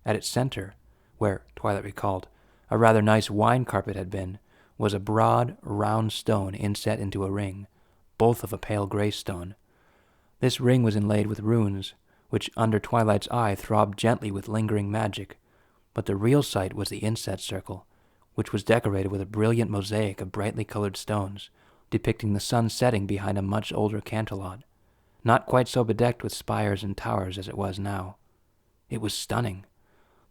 At its center, where, Twilight recalled, a rather nice wine carpet had been, was a broad, round stone inset into a ring, both of a pale gray stone. This ring was inlaid with runes, which under Twilight's eye throbbed gently with lingering magic, but the real sight was the inset circle, which was decorated with a brilliant mosaic of brightly colored stones, depicting the sun setting behind a much older Canterlot, not quite so bedecked with spires and towers as it was now. It was stunning.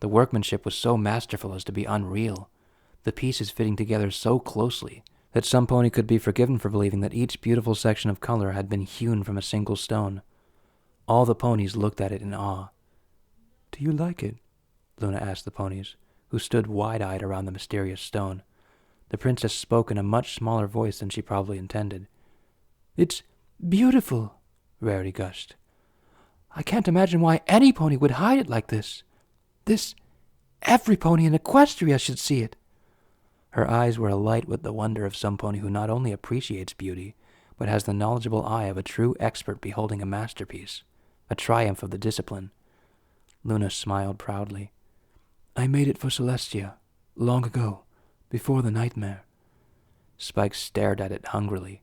The workmanship was so masterful as to be unreal, the pieces fitting together so closely that some pony could be forgiven for believing that each beautiful section of color had been hewn from a single stone. All the ponies looked at it in awe. Do you like it? Luna asked the ponies, who stood wide-eyed around the mysterious stone. The princess spoke in a much smaller voice than she probably intended. It's beautiful, Rarity gushed. I can't imagine why any pony would hide it like this. Every pony in Equestria should see it. Her eyes were alight with the wonder of some pony who not only appreciates beauty, but has the knowledgeable eye of a true expert beholding a masterpiece, a triumph of the discipline. Luna smiled proudly. I made it for Celestia, long ago, before the nightmare. Spike stared at it hungrily.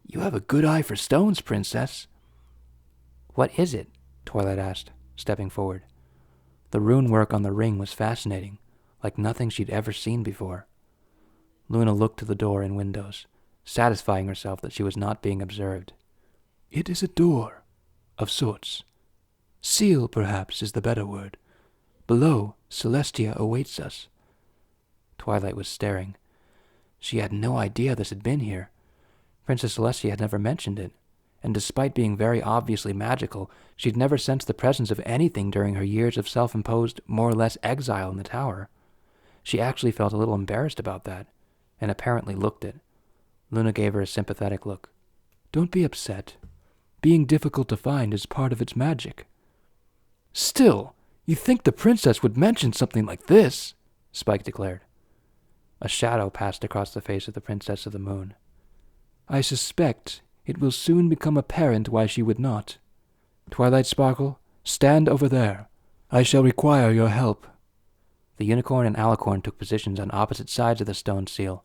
You have a good eye for stones, princess. What is it? Twilight asked, stepping forward. The rune work on the ring was fascinating, like nothing she'd ever seen before. Luna looked to the door and windows, satisfying herself that she was not being observed. It is a door, of sorts. Seal, perhaps, is the better word. Below, Celestia awaits us. Twilight was staring. She had no idea this had been here. Princess Celestia had never mentioned it, and despite being very obviously magical, she'd never sensed the presence of anything during her years of self-imposed, more or less exile in the tower. She actually felt a little embarrassed about that, and apparently looked it. Luna gave her a sympathetic look. Don't be upset. Being difficult to find is part of its magic. Still, you'd think the princess would mention something like this, Spike declared. A shadow passed across the face of the Princess of the Moon. I suspect it will soon become apparent why she would not. Twilight Sparkle, stand over there. I shall require your help. The unicorn and alicorn took positions on opposite sides of the stone seal.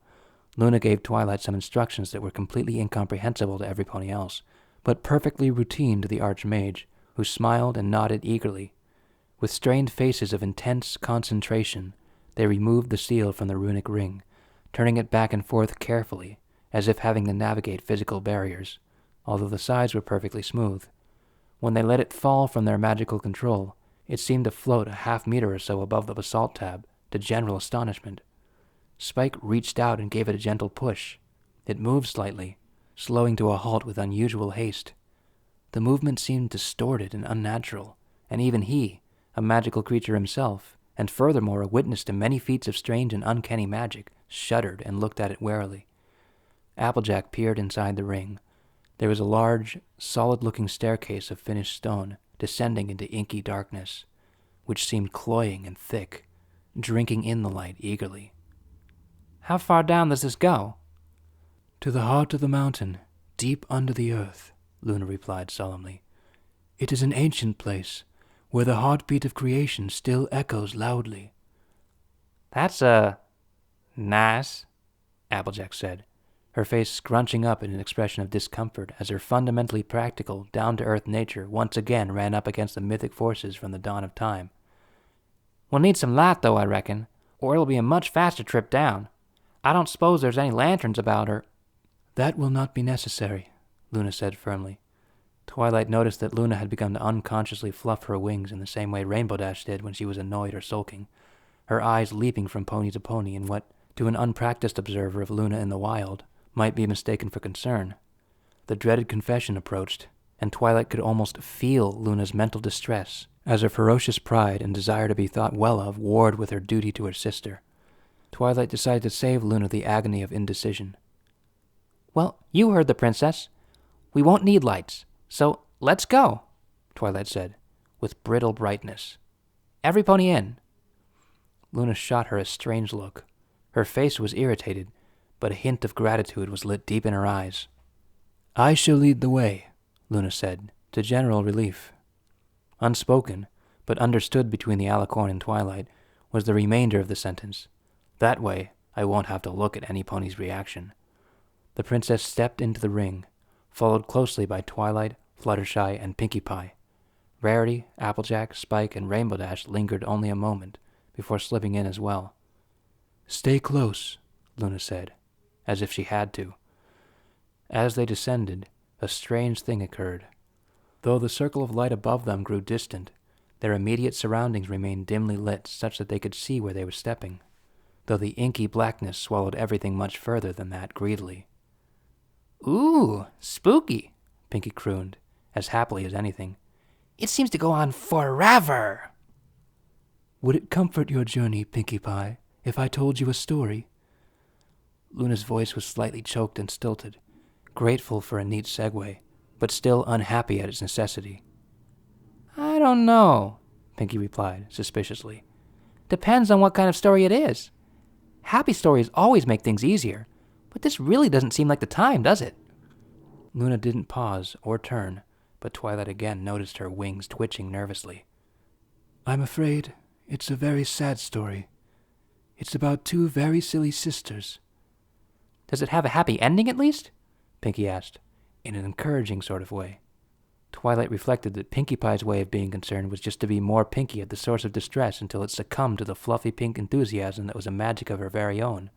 Luna gave Twilight some instructions that were completely incomprehensible to every pony else, but perfectly routine to the archmage, who smiled and nodded eagerly. With strained faces of intense concentration, they removed the seal from the runic ring, turning it back and forth carefully, as if having to navigate physical barriers, although the sides were perfectly smooth. When they let it fall from their magical control, it seemed to float a half-meter or so above the basalt tab, to general astonishment. Spike reached out and gave it a gentle push. It moved slightly, slowing to a halt with unusual haste. The movement seemed distorted and unnatural, and even he, a magical creature himself, and furthermore a witness to many feats of strange and uncanny magic, shuddered and looked at it warily. Applejack peered inside the ring. There was a large, solid-looking staircase of finished stone, descending into inky darkness, which seemed cloying and thick, drinking in the light eagerly. How far down does this go? To the heart of the mountain, deep under the earth, Luna replied solemnly. It is an ancient place, where the heartbeat of creation still echoes loudly. That's, nice, Applejack said, her face scrunching up in an expression of discomfort as her fundamentally practical, down-to-earth nature once again ran up against the mythic forces from the dawn of time. We'll need some light, though, I reckon, or it'll be a much faster trip down. I don't suppose there's any lanterns about, or... That will not be necessary, Luna said firmly. Twilight noticed that Luna had begun to unconsciously fluff her wings in the same way Rainbow Dash did when she was annoyed or sulking, her eyes leaping from pony to pony in what, to an unpracticed observer of Luna in the wild, might be mistaken for concern. The dreaded confession approached, and Twilight could almost feel Luna's mental distress as her ferocious pride and desire to be thought well of warred with her duty to her sister. Twilight decided to save Luna the agony of indecision. Well, you heard the princess. We won't need lights, so let's go, Twilight said, with brittle brightness. Every pony in. Luna shot her a strange look. Her face was irritated, but a hint of gratitude was lit deep in her eyes. I shall lead the way, Luna said, to general relief. Unspoken, but understood between the alicorn and Twilight, was the remainder of the sentence. That way, I won't have to look at any pony's reaction. The princess stepped into the ring, followed closely by Twilight, Fluttershy, and Pinkie Pie. Rarity, Applejack, Spike, and Rainbow Dash lingered only a moment, before slipping in as well. Stay close, Luna said, as if she had to. As they descended, a strange thing occurred. Though the circle of light above them grew distant, their immediate surroundings remained dimly lit such that they could see where they were stepping, though the inky blackness swallowed everything much further than that greedily. Ooh, spooky, Pinkie crooned, as happily as anything. It seems to go on forever. Would it comfort your journey, Pinkie Pie, if I told you a story? Luna's voice was slightly choked and stilted, grateful for a neat segue, but still unhappy at its necessity. I don't know, Pinkie replied, suspiciously. Depends on what kind of story it is. Happy stories always make things easier, but this really doesn't seem like the time, does it? Luna didn't pause or turn, but Twilight again noticed her wings twitching nervously. I'm afraid it's a very sad story. It's about two very silly sisters. Does it have a happy ending at least? Pinkie asked, in an encouraging sort of way. Twilight reflected that Pinkie Pie's way of being concerned was just to be more Pinkie at the source of distress until it succumbed to the fluffy pink enthusiasm that was a magic of her very own.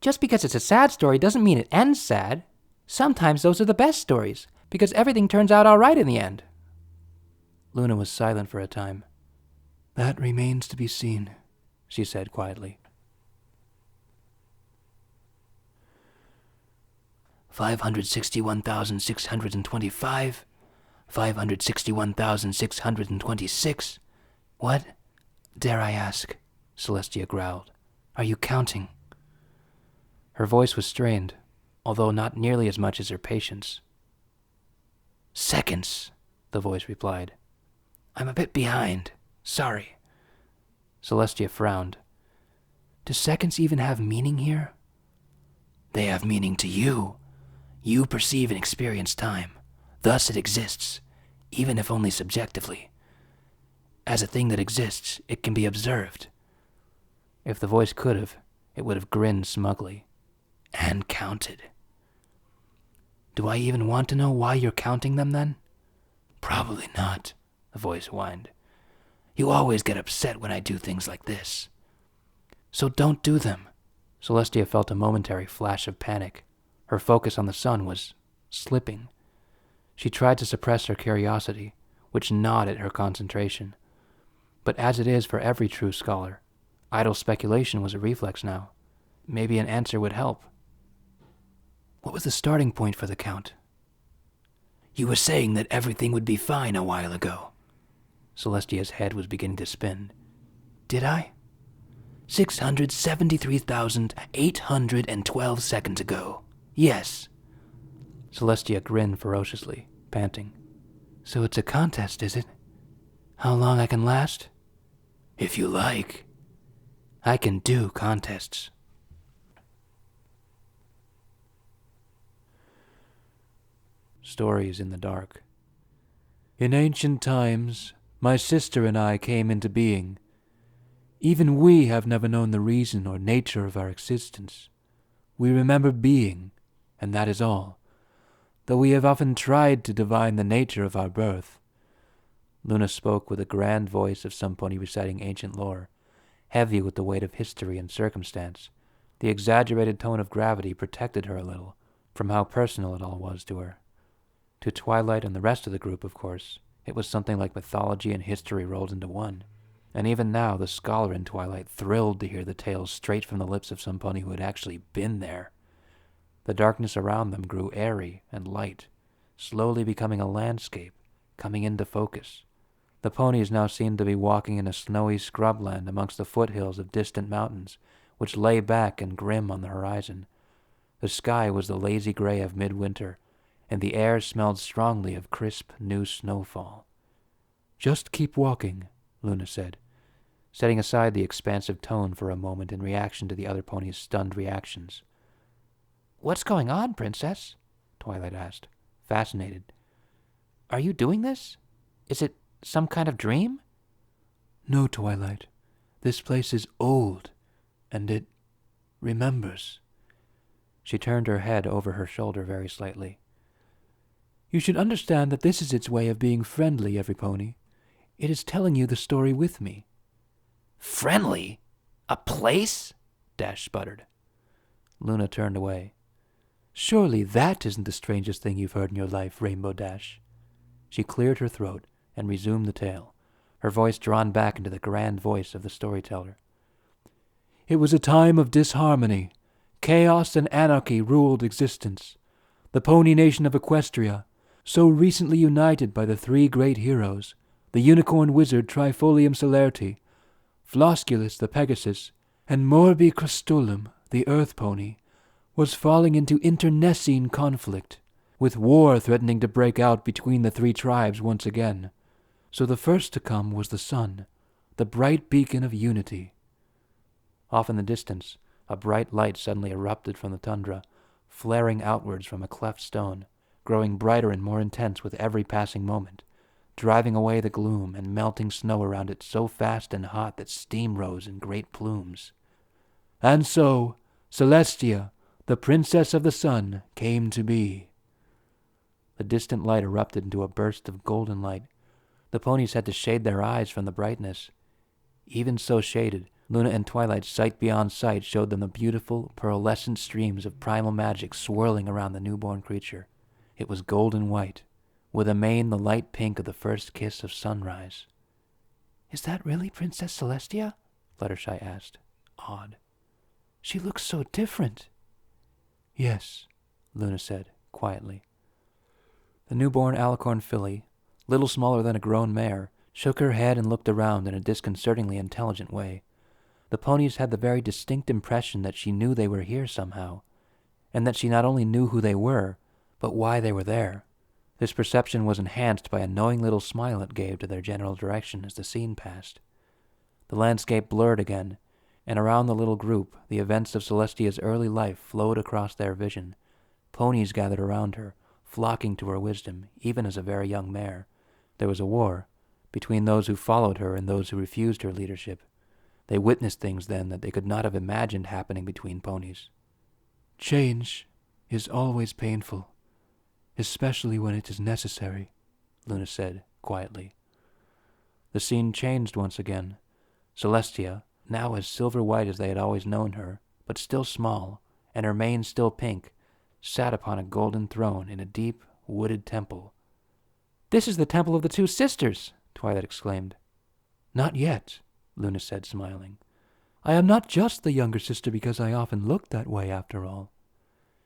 Just because it's a sad story doesn't mean it ends sad. Sometimes those are the best stories. because everything turns out all right in the end. Luna was silent for a time. That remains to be seen, she said quietly. 561,625, 561,626. What, dare I ask, Celestia growled, are you counting? Her voice was strained, although not nearly as much as her patience. Seconds, the voice replied. I'm a bit behind. Sorry. Celestia frowned. Do seconds even have meaning here? They have meaning to you. You perceive and experience time. Thus it exists, even if only subjectively. As a thing that exists, it can be observed. If the voice could have, it would have grinned smugly. And counted. Do I even want to know why you're counting them, then? Probably not, the voice whined. You always get upset when I do things like this. So don't do them. Celestia felt a momentary flash of panic. Her focus on the sun was slipping. She tried to suppress her curiosity, which gnawed at her concentration. But as it is for every true scholar, idle speculation was a reflex now. Maybe an answer would help. What was the starting point for the count? You were saying that everything would be fine a while ago. Celestia's head was beginning to spin. Did I? 673,812 seconds ago. Yes. Celestia grinned ferociously, panting. So it's a contest, is it? How long I can last? If you like. I can do contests. Stories in the dark. In ancient times, my sister and I came into being. Even we have never known the reason or nature of our existence. We remember being, and that is all, though we have often tried to divine the nature of our birth. Luna spoke with a grand voice of some pony reciting ancient lore, heavy with the weight of history and circumstance. The exaggerated tone of gravity protected her a little from how personal it all was to her. To Twilight and the rest of the group, of course, it was something like mythology and history rolled into one. And even now, the scholar in Twilight thrilled to hear the tales straight from the lips of some pony who had actually been there. The darkness around them grew airy and light, slowly becoming a landscape, coming into focus. The ponies now seemed to be walking in a snowy scrubland amongst the foothills of distant mountains, which lay back and grim on the horizon. The sky was the lazy gray of midwinter, and the air smelled strongly of crisp, new snowfall. "Just keep walking," Luna said, setting aside the expansive tone for a moment in reaction to the other ponies' stunned reactions. "What's going on, Princess?" Twilight asked, fascinated. "Are you doing this? Is it some kind of dream?" "No, Twilight. This place is old, and it remembers." She turned her head over her shoulder very slightly. "You should understand that this is its way of being friendly, every pony. It is telling you the story with me." "Friendly? A place?" Dash sputtered. Luna turned away. "Surely that isn't the strangest thing you've heard in your life, Rainbow Dash." She cleared her throat and resumed the tale, her voice drawn back into the grand voice of the storyteller. "It was a time of disharmony. Chaos and anarchy ruled existence. The pony nation of Equestria, so recently united by the three great heroes, the unicorn wizard Trifolium Celerti, Flosculus the Pegasus, and Morbi Crustulum the earth pony, was falling into internecine conflict, with war threatening to break out between the three tribes once again. So the first to come was the sun, the bright beacon of unity." Off in the distance, a bright light suddenly erupted from the tundra, flaring outwards from a cleft stone, growing brighter and more intense with every passing moment, driving away the gloom and melting snow around it so fast and hot that steam rose in great plumes. "And so, Celestia, the Princess of the Sun, came to be." The distant light erupted into a burst of golden light. The ponies had to shade their eyes from the brightness. Even so shaded, Luna and Twilight's sight beyond sight showed them the beautiful, pearlescent streams of primal magic swirling around the newborn creature. It was golden white, with a mane the light pink of the first kiss of sunrise. "Is that really Princess Celestia?" Fluttershy asked, awed. "She looks so different." "Yes," Luna said, quietly. The newborn Alicorn filly, little smaller than a grown mare, shook her head and looked around in a disconcertingly intelligent way. The ponies had the very distinct impression that she knew they were here somehow, and that she not only knew who they were, but why they were there. This perception was enhanced by a knowing little smile it gave to their general direction as the scene passed. The landscape blurred again, and around the little group the events of Celestia's early life flowed across their vision. Ponies gathered around her, flocking to her wisdom, even as a very young mare. There was a war between those who followed her and those who refused her leadership. They witnessed things then that they could not have imagined happening between ponies. "Change is always painful, especially when it is necessary," Luna said, quietly. The scene changed once again. Celestia, now as silver-white as they had always known her, but still small, and her mane still pink, sat upon a golden throne in a deep, wooded temple. "This is the Temple of the Two Sisters," Twilight exclaimed. "Not yet," Luna said, smiling. "I am not just the younger sister because I often looked that way after all."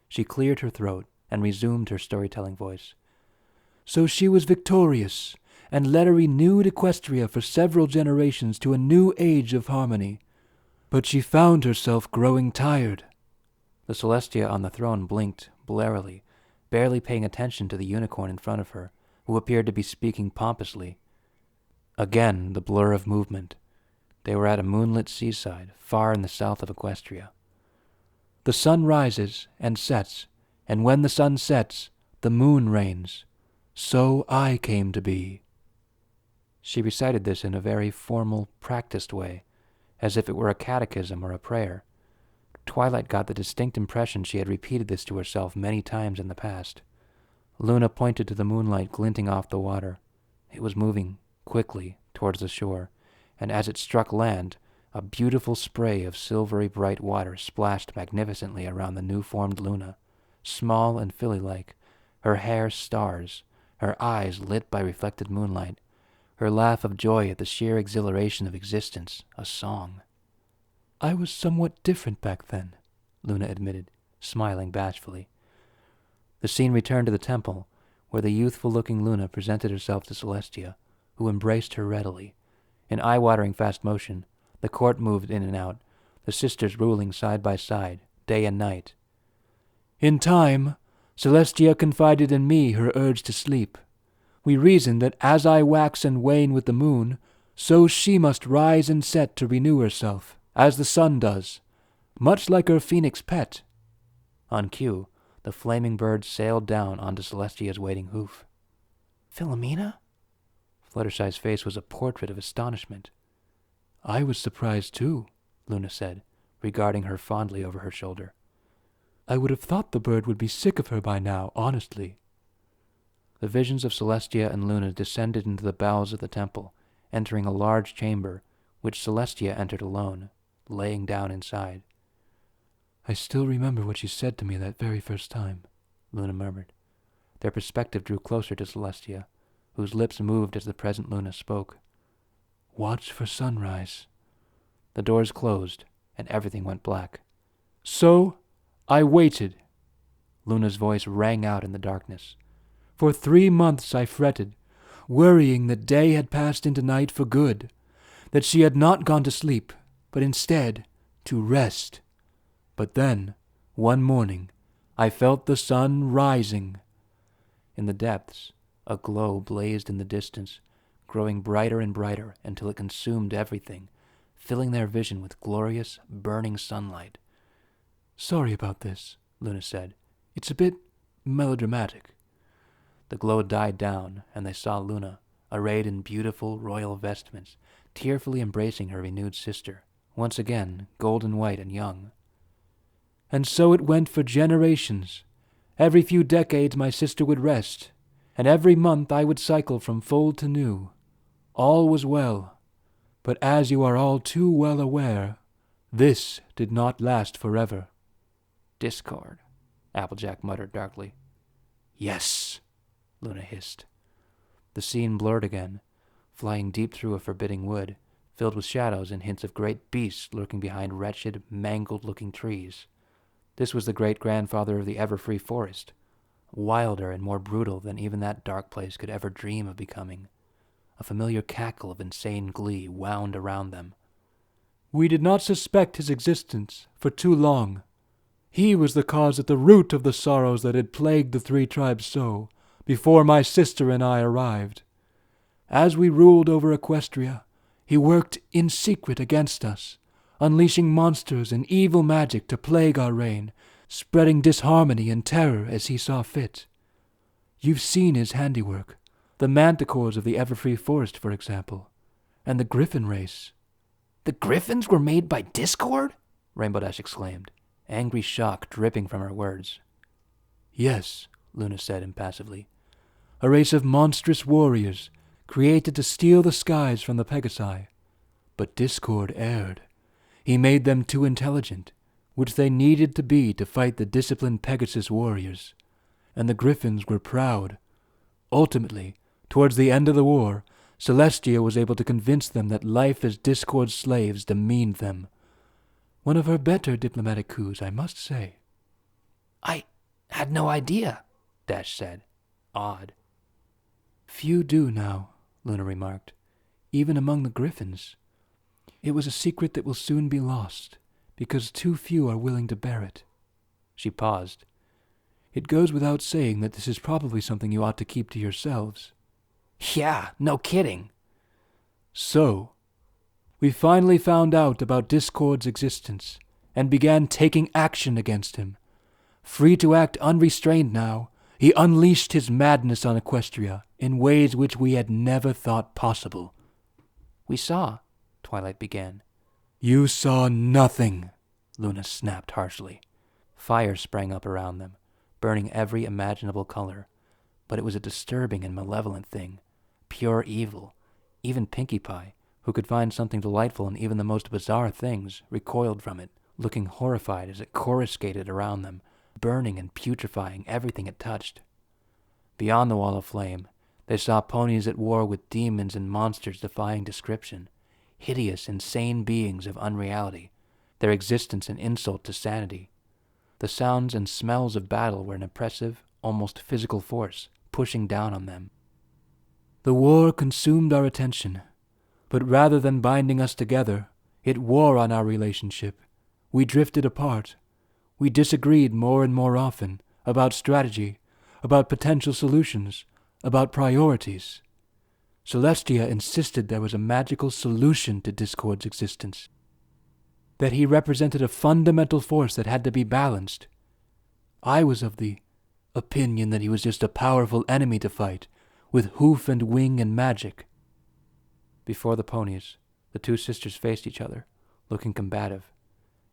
She cleared her throat and resumed her storytelling voice. "So she was victorious, and led a renewed Equestria for several generations to a new age of harmony. But she found herself growing tired." The Celestia on the throne blinked, blarily, barely paying attention to the unicorn in front of her, who appeared to be speaking pompously. Again the blur of movement. They were at a moonlit seaside, far in the south of Equestria. "The sun rises and sets, and when the sun sets, the moon reigns. So I came to be." She recited this in a very formal, practiced way, as if it were a catechism or a prayer. Twilight got the distinct impression she had repeated this to herself many times in the past. Luna pointed to the moonlight glinting off the water. It was moving, quickly, towards the shore, and as it struck land, a beautiful spray of silvery bright water splashed magnificently around the new-formed Luna, small and filly-like, her hair stars, her eyes lit by reflected moonlight, her laugh of joy at the sheer exhilaration of existence, a song. "I was somewhat different back then," Luna admitted, smiling bashfully. The scene returned to the temple, where the youthful-looking Luna presented herself to Celestia, who embraced her readily. In eye-watering fast motion, the court moved in and out, the sisters ruling side by side, day and night. "In time, Celestia confided in me her urge to sleep. We reasoned that as I wax and wane with the moon, so she must rise and set to renew herself, as the sun does, much like her phoenix pet." On cue, the flaming bird sailed down onto Celestia's waiting hoof. "Philomena?" Fluttershy's face was a portrait of astonishment. "I was surprised too," Luna said, regarding her fondly over her shoulder. "I would have thought the bird would be sick of her by now, honestly." The visions of Celestia and Luna descended into the bowels of the temple, entering a large chamber, which Celestia entered alone, laying down inside. "I still remember what she said to me that very first time," Luna murmured. Their perspective drew closer to Celestia, whose lips moved as the present Luna spoke. "Watch for sunrise." The doors closed, and everything went black. "So I waited." Luna's voice rang out in the darkness. "For 3 months I fretted, worrying that day had passed into night for good, that she had not gone to sleep, but instead to rest. But then, one morning, I felt the sun rising." In the depths, a glow blazed in the distance, growing brighter and brighter until it consumed everything, filling their vision with glorious, burning sunlight. "Sorry about this," Luna said. "It's a bit melodramatic." The glow died down, and they saw Luna, arrayed in beautiful royal vestments, tearfully embracing her renewed sister, once again golden white and young. "And so it went for generations. Every few decades my sister would rest, and every month I would cycle from fold to new. All was well. But as you are all too well aware, this did not last forever." "Discord," Applejack muttered darkly. Yes, Luna hissed. The scene blurred again, flying deep through a forbidding wood, filled with shadows and hints of great beasts lurking behind wretched, mangled-looking trees. This was the great-grandfather of the ever-free forest, wilder and more brutal than even that dark place could ever dream of becoming. A familiar cackle of insane glee wound around them. We did not suspect his existence for too long. He was the cause at the root of the sorrows that had plagued the 3 tribes so, before my sister and I arrived. As we ruled over Equestria, he worked in secret against us, unleashing monsters and evil magic to plague our reign, spreading disharmony and terror as he saw fit. You've seen his handiwork, the manticores of the Everfree Forest, for example, and the griffin race. The griffins were made by Discord? Rainbow Dash exclaimed, angry shock dripping from her words. Yes, Luna said impassively. A race of monstrous warriors, created to steal the skies from the Pegasi. But Discord erred. He made them too intelligent, which they needed to be to fight the disciplined Pegasus warriors. And the Griffins were proud. Ultimately, towards the end of the war, Celestia was able to convince them that life as Discord's slaves demeaned them. One of her better diplomatic coups, I must say. I had no idea, Dash said, awed. Few do now, Luna remarked, even among the Griffins. It was a secret that will soon be lost, because too few are willing to bear it. She paused. It goes without saying that this is probably something you ought to keep to yourselves. Yeah, no kidding. So, we finally found out about Discord's existence, and began taking action against him. Free to act unrestrained now, he unleashed his madness on Equestria in ways which we had never thought possible. We saw, Twilight began. You saw nothing, Luna snapped harshly. Fire sprang up around them, burning every imaginable color, but it was a disturbing and malevolent thing, pure evil. Even Pinkie Pie, who could find something delightful in even the most bizarre things, recoiled from it, looking horrified as it coruscated around them, burning and putrefying everything it touched. Beyond the wall of flame, they saw ponies at war with demons and monsters defying description, hideous, insane beings of unreality, their existence an insult to sanity. The sounds and smells of battle were an oppressive, almost physical force, pushing down on them. The war consumed our attention, but rather than binding us together, it wore on our relationship. We drifted apart. We disagreed more and more often about strategy, about potential solutions, about priorities. Celestia insisted there was a magical solution to Discord's existence, that he represented a fundamental force that had to be balanced. I was of the opinion that he was just a powerful enemy to fight, with hoof and wing and magic. Before the ponies, the 2 sisters faced each other, looking combative.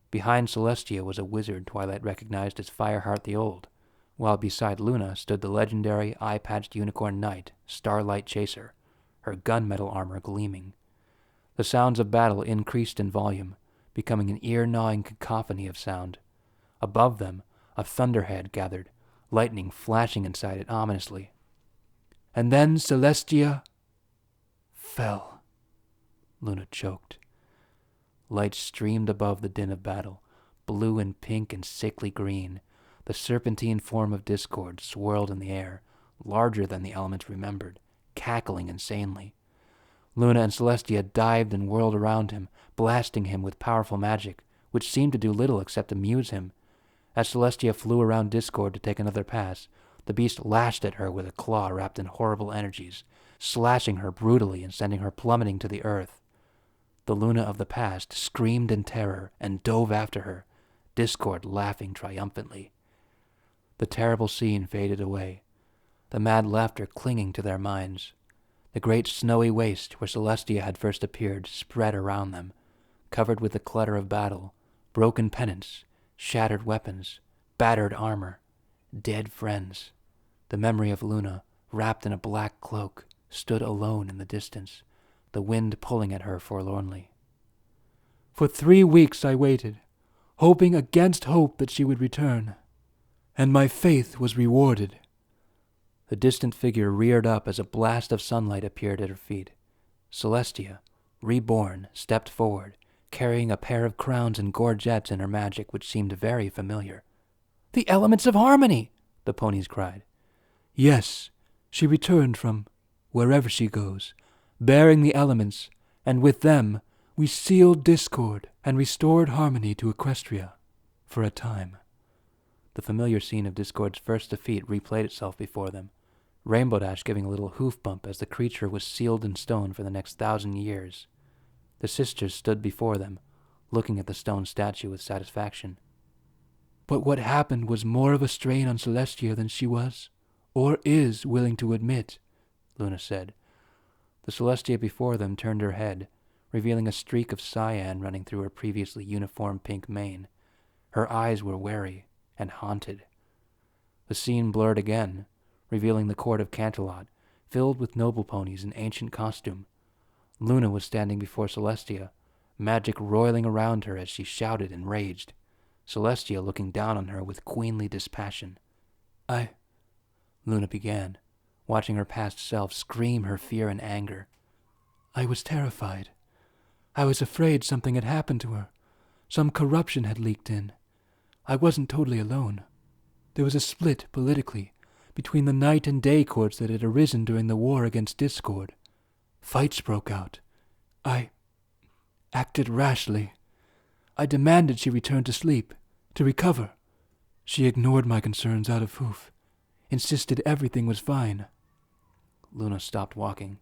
Behind Celestia was a wizard Twilight recognized as Fireheart the Old, while beside Luna stood the legendary eye-patched unicorn knight, Starlight Chaser, her gunmetal armor gleaming. The sounds of battle increased in volume, becoming an ear-gnawing cacophony of sound. Above them, a thunderhead gathered, lightning flashing inside it ominously. And then Celestia fell. Luna choked. Light streamed above the din of battle, blue and pink and sickly green. The serpentine form of Discord swirled in the air, larger than the elements remembered, cackling insanely. Luna and Celestia dived and whirled around him, blasting him with powerful magic, which seemed to do little except amuse him. As Celestia flew around Discord to take another pass, the beast lashed at her with a claw wrapped in horrible energies, slashing her brutally and sending her plummeting to the earth. The Luna of the past screamed in terror and dove after her, Discord laughing triumphantly. The terrible scene faded away, the mad laughter clinging to their minds. The great snowy waste where Celestia had first appeared spread around them, covered with the clutter of battle, broken pennants, shattered weapons, battered armor, dead friends. The memory of Luna, wrapped in a black cloak, stood alone in the distance, the wind pulling at her forlornly. For 3 weeks I waited, hoping against hope that she would return, and my faith was rewarded. The distant figure reared up as a blast of sunlight appeared at her feet. Celestia, reborn, stepped forward, carrying a pair of crowns and gorgets in her magic which seemed very familiar. "The elements of harmony!" the ponies cried. Yes, she returned from wherever she goes, bearing the elements, and with them we sealed discord and restored harmony to Equestria, for a time. The familiar scene of Discord's first defeat replayed itself before them, Rainbow Dash giving a little hoof bump as the creature was sealed in stone for the next 1,000 years. The sisters stood before them, looking at the stone statue with satisfaction. But what happened was more of a strain on Celestia than she was, or is, willing to admit, Luna said. The Celestia before them turned her head, revealing a streak of cyan running through her previously uniform pink mane. Her eyes were wary and haunted. The scene blurred again, revealing the court of Canterlot, filled with noble ponies in ancient costume. Luna was standing before Celestia, magic roiling around her as she shouted and raged, Celestia looking down on her with queenly dispassion. Luna began, watching her past self scream her fear and anger. I was terrified. I was afraid something had happened to her. Some corruption had leaked in. I wasn't totally alone. There was a split, politically, between the night and day courts that had arisen during the war against Discord. Fights broke out. I acted rashly. I demanded she return to sleep, to recover. She ignored my concerns out of hoof, insisted everything was fine. Luna stopped walking.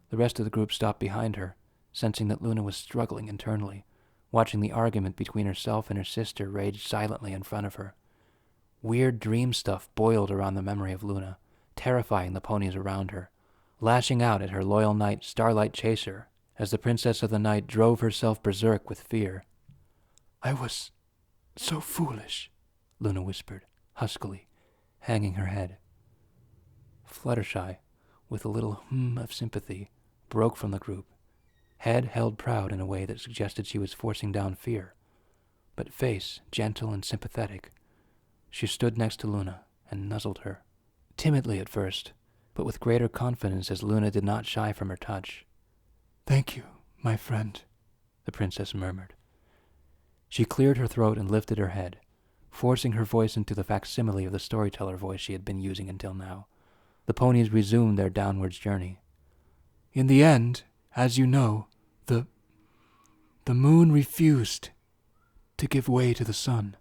The rest of the group stopped behind her, sensing that Luna was struggling internally, watching the argument between herself and her sister rage silently in front of her. Weird dream stuff boiled around the memory of Luna, terrifying the ponies around her, lashing out at her loyal knight Starlight Chaser as the Princess of the Night drove herself berserk with fear. I was so foolish, Luna whispered, huskily, hanging her head. Fluttershy, with a little of sympathy, broke from the group, head held proud in a way that suggested she was forcing down fear, but face gentle and sympathetic. She stood next to Luna and nuzzled her, timidly at first, but with greater confidence as Luna did not shy from her touch. Thank you, my friend, the princess murmured. She cleared her throat and lifted her head, forcing her voice into the facsimile of the storyteller voice she had been using until now. The ponies resumed their downwards journey. In the end, as you know, the moon refused to give way to the sun.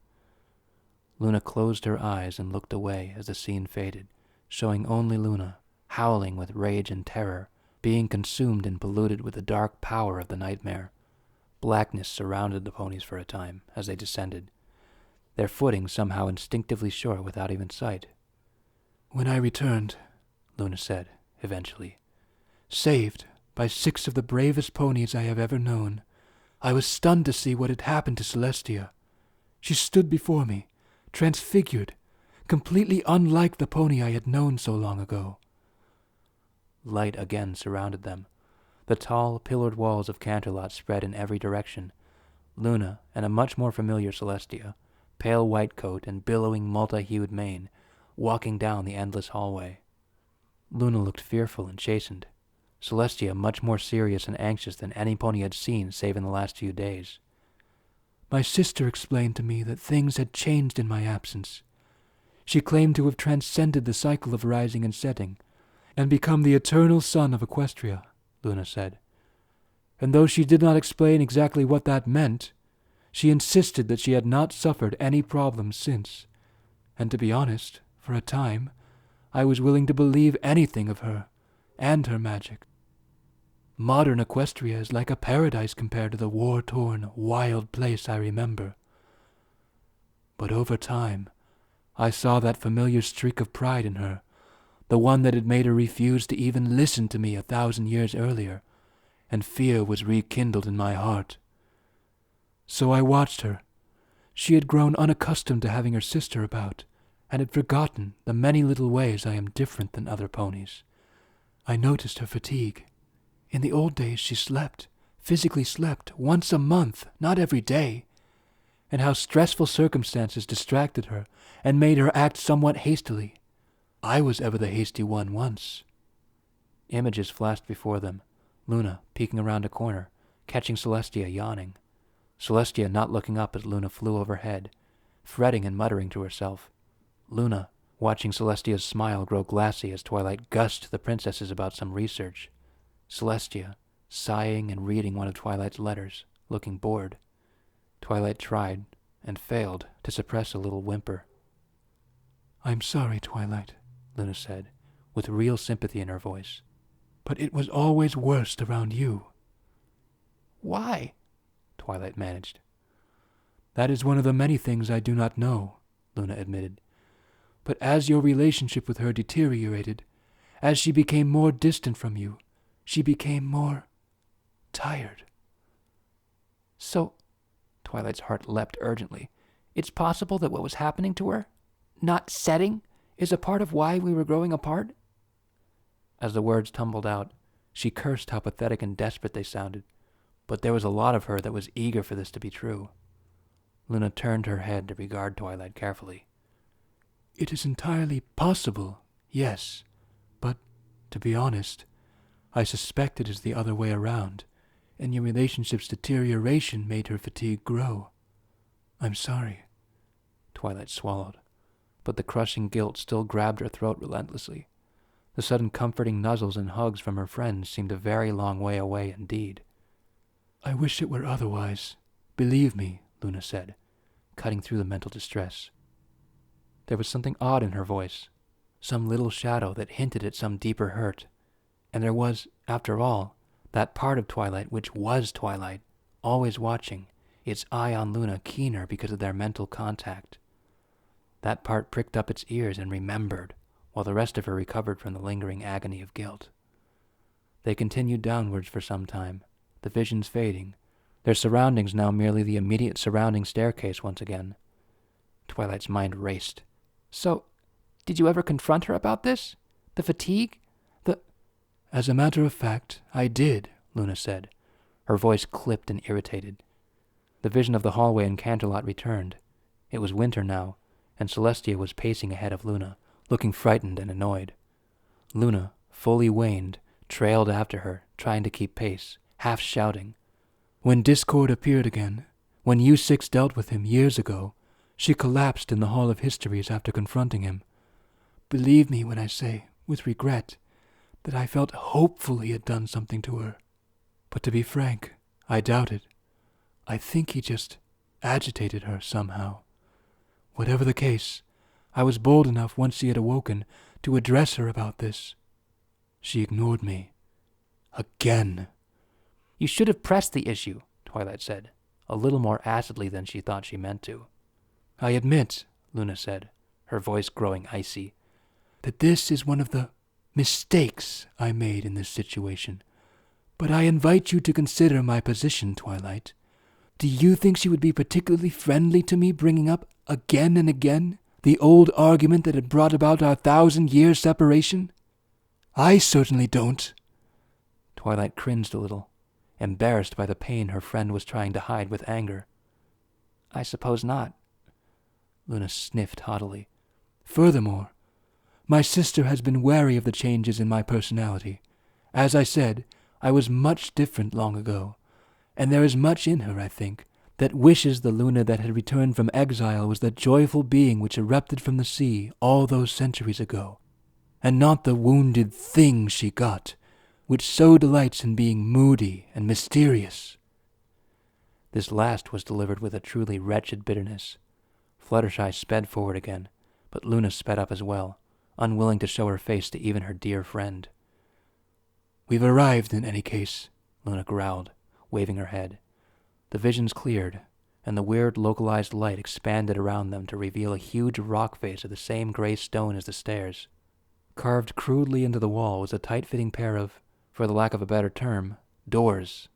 Luna closed her eyes and looked away as the scene faded, showing only Luna, howling with rage and terror, being consumed and polluted with the dark power of the nightmare. Blackness surrounded the ponies for a time as they descended, their footing somehow instinctively sure without even sight. When I returned, Luna said, eventually, saved by 6 of the bravest ponies I have ever known, I was stunned to see what had happened to Celestia. She stood before me, transfigured, completely unlike the pony I had known so long ago. Light again surrounded them. The tall, pillared walls of Canterlot spread in every direction. Luna and a much more familiar Celestia, pale white coat and billowing multi-hued mane, walking down the endless hallway. Luna looked fearful and chastened, Celestia much more serious and anxious than any pony had seen save in the last few days. My sister explained to me that things had changed in my absence. She claimed to have transcended the cycle of rising and setting, and become the eternal sun of Equestria, Luna said. And though she did not explain exactly what that meant, she insisted that she had not suffered any problems since. And to be honest, for a time, I was willing to believe anything of her, and her magic. Modern Equestria is like a paradise compared to the war-torn, wild place I remember. But over time, I saw that familiar streak of pride in her, the one that had made her refuse to even listen to me 1,000 years earlier, and fear was rekindled in my heart. So I watched her. She had grown unaccustomed to having her sister about, and had forgotten the many little ways I am different than other ponies. I noticed her fatigue. In the old days she slept, physically slept, once a month, not every day, and how stressful circumstances distracted her and made her act somewhat hastily. I was ever the hasty one once. Images flashed before them, Luna peeking around a corner, catching Celestia yawning. Celestia not looking up as Luna flew overhead, fretting and muttering to herself. Luna watching Celestia's smile grow glassy as Twilight gushed to the princesses about some research. Celestia sighing and reading one of Twilight's letters, looking bored. Twilight tried, and failed, to suppress a little whimper. "I'm sorry, Twilight," Luna said, with real sympathy in her voice. "But it was always worst around you." "Why?" Twilight managed. "That is one of the many things I do not know," Luna admitted. "But as your relationship with her deteriorated, as she became more distant from you, she became more tired." So, Twilight's heart leapt urgently. It's possible that what was happening to her, not setting, is a part of why we were growing apart? As the words tumbled out, she cursed how pathetic and desperate they sounded, but there was a lot of her that was eager for this to be true. Luna turned her head to regard Twilight carefully. "It is entirely possible, yes, but, to be honest, I suspect it is the other way around, and your relationship's deterioration made her fatigue grow. I'm sorry." Twilight swallowed, but the crushing guilt still grabbed her throat relentlessly. The sudden comforting nuzzles and hugs from her friends seemed a very long way away indeed. "I wish it were otherwise. Believe me," Luna said, cutting through the mental distress. There was something odd in her voice, some little shadow that hinted at some deeper hurt. And there was, after all, that part of Twilight which was Twilight, always watching, its eye on Luna keener because of their mental contact. That part pricked up its ears and remembered, while the rest of her recovered from the lingering agony of guilt. They continued downwards for some time, the visions fading, their surroundings now merely the immediate surrounding staircase once again. Twilight's mind raced. So, did you ever confront her about this? The fatigue? "As a matter of fact, I did," Luna said, her voice clipped and irritated. The vision of the hallway and Canterlot returned. It was winter now, and Celestia was pacing ahead of Luna, looking frightened and annoyed. Luna, fully waned, trailed after her, trying to keep pace, half shouting. "When discord appeared again, when you six dealt with him years ago, she collapsed in the Hall of Histories after confronting him. Believe me when I say, with regret, that I felt hopeful he had done something to her. But to be frank, I doubt it. I think he just agitated her somehow. Whatever the case, I was bold enough once she had awoken to address her about this. She ignored me. Again." "You should have pressed the issue," Twilight said, a little more acidly than she thought she meant to. "I admit," Luna said, her voice growing icy, "that this is one of the mistakes I made in this situation. But I invite you to consider my position, Twilight. Do you think she would be particularly friendly to me bringing up, again and again, the old argument that had brought about our 1,000-year separation? I certainly don't." Twilight cringed a little, embarrassed by the pain her friend was trying to hide with anger. "I suppose not." Luna sniffed haughtily. "Furthermore, my sister has been wary of the changes in my personality. As I said, I was much different long ago, and there is much in her, I think, that wishes the Luna that had returned from exile was the joyful being which erupted from the sea all those centuries ago, and not the wounded thing she got, which so delights in being moody and mysterious." This last was delivered with a truly wretched bitterness. Fluttershy sped forward again, but Luna sped up as well, unwilling to show her face to even her dear friend. "We've arrived in any case," Luna growled, waving her head. The visions cleared, and the weird localized light expanded around them to reveal a huge rock face of the same gray stone as the stairs. Carved crudely into the wall was a tight-fitting pair of, for the lack of a better term, doors.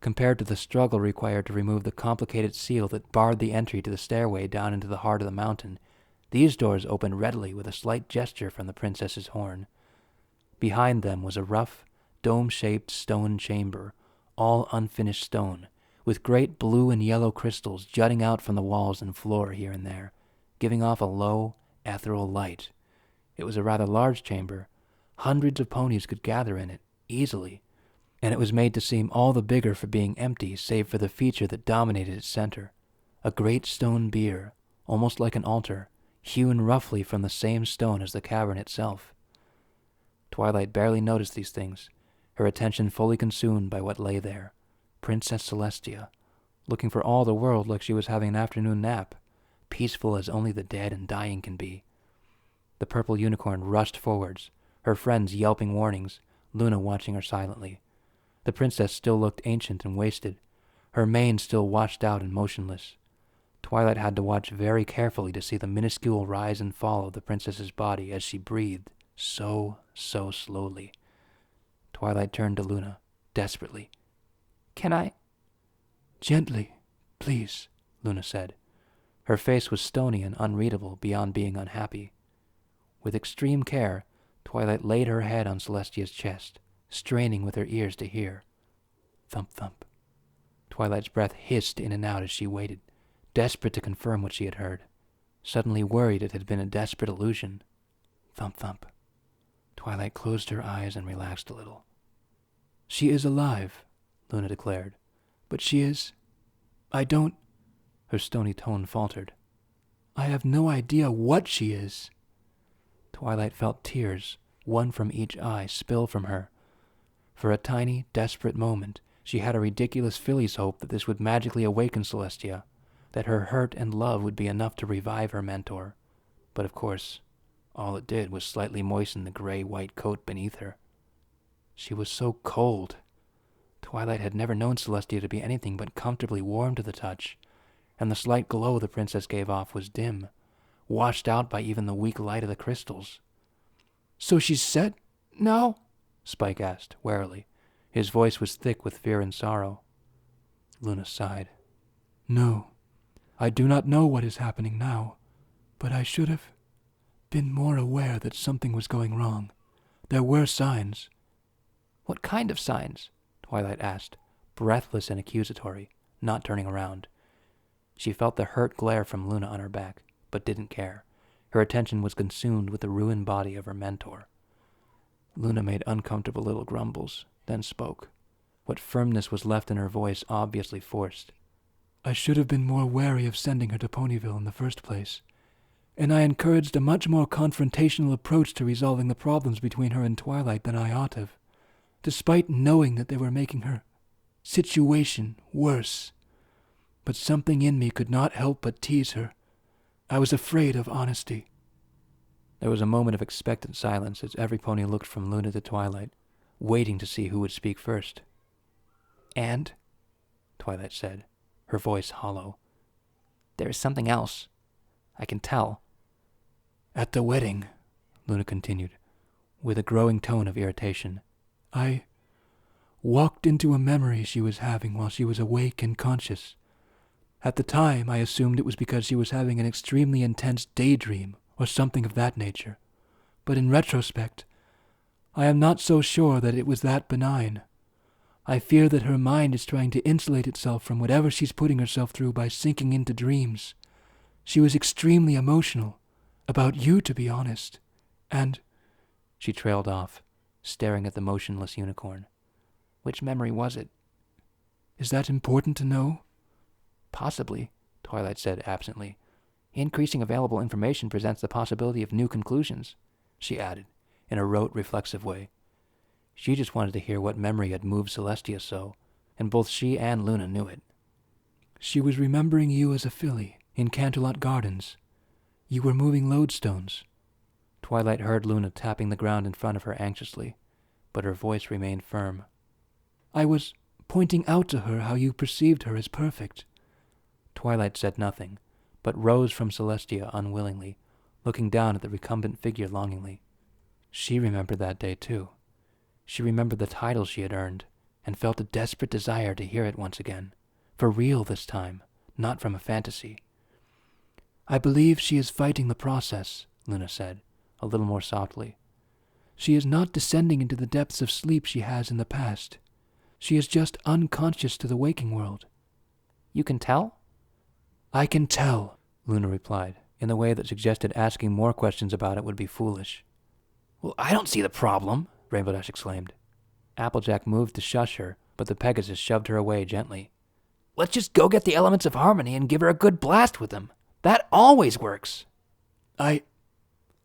Compared to the struggle required to remove the complicated seal that barred the entry to the stairway down into the heart of the mountain, these doors opened readily with a slight gesture from the princess's horn. Behind them was a rough, dome-shaped stone chamber, all unfinished stone, with great blue and yellow crystals jutting out from the walls and floor here and there, giving off a low, ethereal light. It was a rather large chamber. Hundreds of ponies could gather in it, easily, and it was made to seem all the bigger for being empty save for the feature that dominated its center. A great stone bier, almost like an altar, hewn roughly from the same stone as the cavern itself. Twilight barely noticed these things, her attention fully consumed by what lay there. Princess Celestia, looking for all the world like she was having an afternoon nap, peaceful as only the dead and dying can be. The purple unicorn rushed forwards, her friends yelping warnings, Luna watching her silently. The princess still looked ancient and wasted, her mane still washed out and motionless. Twilight had to watch very carefully to see the minuscule rise and fall of the princess's body as she breathed so slowly. Twilight turned to Luna, desperately. Can I? Gently, please, Luna said. Her face was stony and unreadable beyond being unhappy. With extreme care, Twilight laid her head on Celestia's chest, straining with her ears to hear. Thump, thump. Twilight's breath hissed in and out as she waited, desperate to confirm what she had heard, suddenly worried it had been a desperate illusion. Thump, thump. Twilight closed her eyes and relaxed a little. She is alive, Luna declared, but she is... I don't... Her stony tone faltered. I have no idea what she is. Twilight felt tears, one from each eye, spill from her. For a tiny, desperate moment, she had a ridiculous filly's hope that this would magically awaken Celestia, that her hurt and love would be enough to revive her mentor. But of course, all it did was slightly moisten the gray-white coat beneath her. She was so cold. Twilight had never known Celestia to be anything but comfortably warm to the touch, and the slight glow the princess gave off was dim, washed out by even the weak light of the crystals. So she's set now? Spike asked, warily. His voice was thick with fear and sorrow. Luna sighed. No, I do not know what is happening now, but I should have been more aware that something was going wrong. There were signs. What kind of signs? Twilight asked, breathless and accusatory, not turning around. She felt the hurt glare from Luna on her back, but didn't care. Her attention was consumed with the ruined body of her mentor. Luna made uncomfortable little grumbles, then spoke. What firmness was left in her voice obviously forced. I should have been more wary of sending her to Ponyville in the first place, and I encouraged a much more confrontational approach to resolving the problems between her and Twilight than I ought have, despite knowing that they were making her situation worse. But something in me could not help but tease her. I was afraid of honesty. There was a moment of expectant silence as every pony looked from Luna to Twilight, waiting to see who would speak first. And? Twilight said, her voice hollow. There is something else. I can tell. At the wedding, Luna continued, with a growing tone of irritation, I walked into a memory she was having while she was awake and conscious. At the time, I assumed it was because she was having an extremely intense daydream or something of that nature. But in retrospect, I am not so sure that it was that benign. I fear that her mind is trying to insulate itself from whatever she's putting herself through by sinking into dreams. She was extremely emotional, about you to be honest, and... She trailed off, staring at the motionless unicorn. Which memory was it? Is that important to know? Possibly, Twilight said absently. Increasing available information presents the possibility of new conclusions, she added, in a rote, reflexive way. She just wanted to hear what memory had moved Celestia so, and both she and Luna knew it. She was remembering you as a filly in Canterlot Gardens. You were moving lodestones. Twilight heard Luna tapping the ground in front of her anxiously, but her voice remained firm. I was pointing out to her how you perceived her as perfect. Twilight said nothing, but rose from Celestia unwillingly, looking down at the recumbent figure longingly. She remembered that day, too. She remembered the title she had earned, and felt a desperate desire to hear it once again, for real this time, not from a fantasy. I believe she is fighting the process, Luna said, a little more softly. She is not descending into the depths of sleep she has in the past. She is just unconscious to the waking world. You can tell? I can tell, Luna replied, in a way that suggested asking more questions about it would be foolish, Well, I don't see the problem, Rainbow Dash exclaimed. Applejack moved to shush her, but the Pegasus shoved her away gently. Let's just go get the elements of harmony and give her a good blast with them. That always works.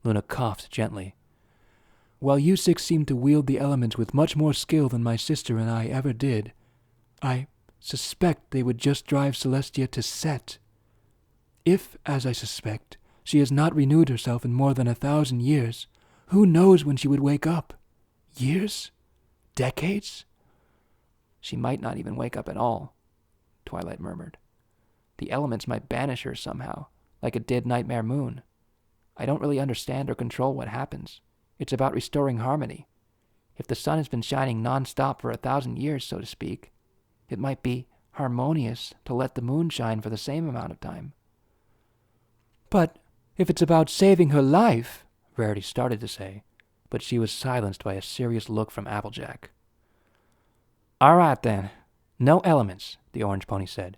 Luna coughed gently. While you six seem to wield the elements with much more skill than my sister and I ever did, I suspect they would just drive Celestia to set. If, as I suspect, she has not renewed herself in more than 1,000 years, who knows when she would wake up? Years? Decades? She might not even wake up at all, Twilight murmured. The elements might banish her somehow, like it did Nightmare Moon. I don't really understand or control what happens. It's about restoring harmony. If the sun has been shining non-stop for 1,000 years, so to speak, it might be harmonious to let the moon shine for the same amount of time. But if it's about saving her life, Rarity started to say, but she was silenced by a serious look from Applejack. All right, then. No elements, the orange pony said.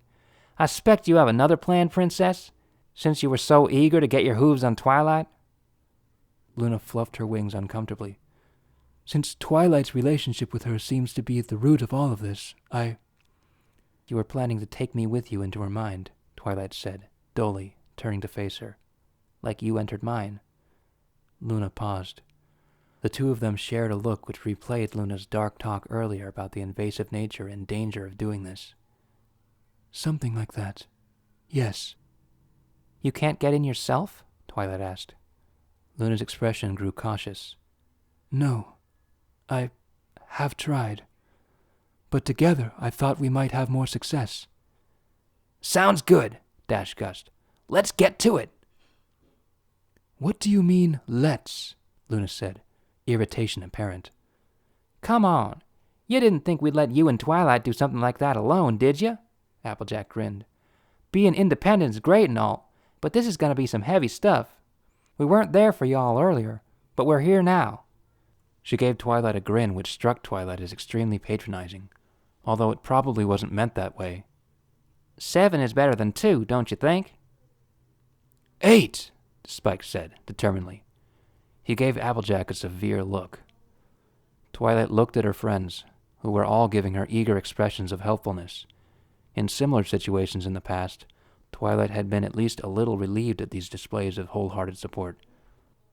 I expect you have another plan, Princess, since you were so eager to get your hooves on Twilight? Luna fluffed her wings uncomfortably. Since Twilight's relationship with her seems to be at the root of all of this, You were planning to take me with you into her mind, Twilight said, dully, turning to face her. Like you entered mine. Luna paused. The two of them shared a look which replayed Luna's dark talk earlier about the invasive nature and danger of doing this. Something like that. Yes. You can't get in yourself? Twilight asked. Luna's expression grew cautious. No. I have tried. But together I thought we might have more success. Sounds good, Dash gushed. Let's get to it. What do you mean, let's? Luna said, irritation apparent. Come on. You didn't think we'd let you and Twilight do something like that alone, did you? Applejack grinned. Being independent's great and all, but this is going to be some heavy stuff. We weren't there for y'all earlier, but we're here now. She gave Twilight a grin which struck Twilight as extremely patronizing, although it probably wasn't meant that way. 7 is better than 2, don't you think? 8, Spike said, determinedly. He gave Applejack a severe look. Twilight looked at her friends, who were all giving her eager expressions of helpfulness. In similar situations in the past, Twilight had been at least a little relieved at these displays of wholehearted support.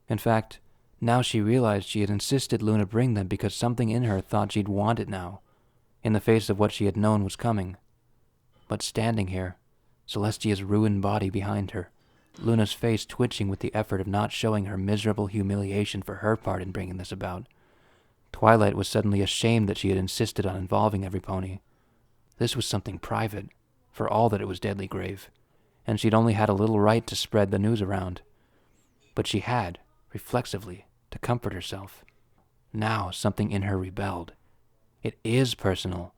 In fact, now she realized she had insisted Luna bring them because something in her thought she'd want it now, in the face of what she had known was coming. But standing here, Celestia's ruined body behind her, Luna's face twitching with the effort of not showing her miserable humiliation for her part in bringing this about, Twilight was suddenly ashamed that she had insisted on involving every pony. This was something private, for all that it was deadly grave, and she'd only had a little right to spread the news around. But she had, reflexively, to comfort herself. Now something in her rebelled. It is personal,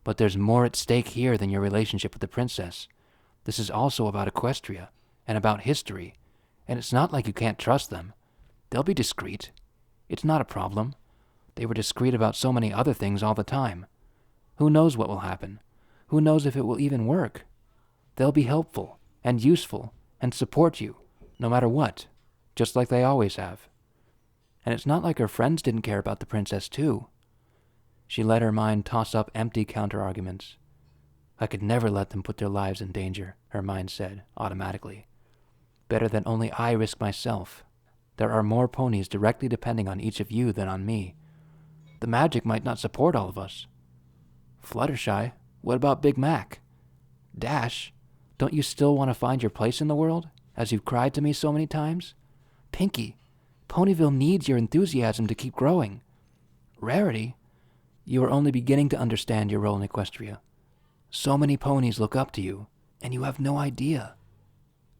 but there's more at stake here than your relationship with the princess. This is also about Equestria, and about history, and it's not like you can't trust them. They'll be discreet. It's not a problem. They were discreet about so many other things all the time. Who knows what will happen? Who knows if it will even work? They'll be helpful, and useful, and support you, no matter what, just like they always have. And it's not like her friends didn't care about the princess, too. She let her mind toss up empty counter-arguments. I could never let them put their lives in danger, her mind said, automatically. Better than only I risk myself. There are more ponies directly depending on each of you than on me. The magic might not support all of us. Fluttershy, what about Big Mac? Dash, don't you still want to find your place in the world, as you've cried to me so many times? Pinky, Ponyville needs your enthusiasm to keep growing. Rarity, you are only beginning to understand your role in Equestria. So many ponies look up to you, and you have no idea.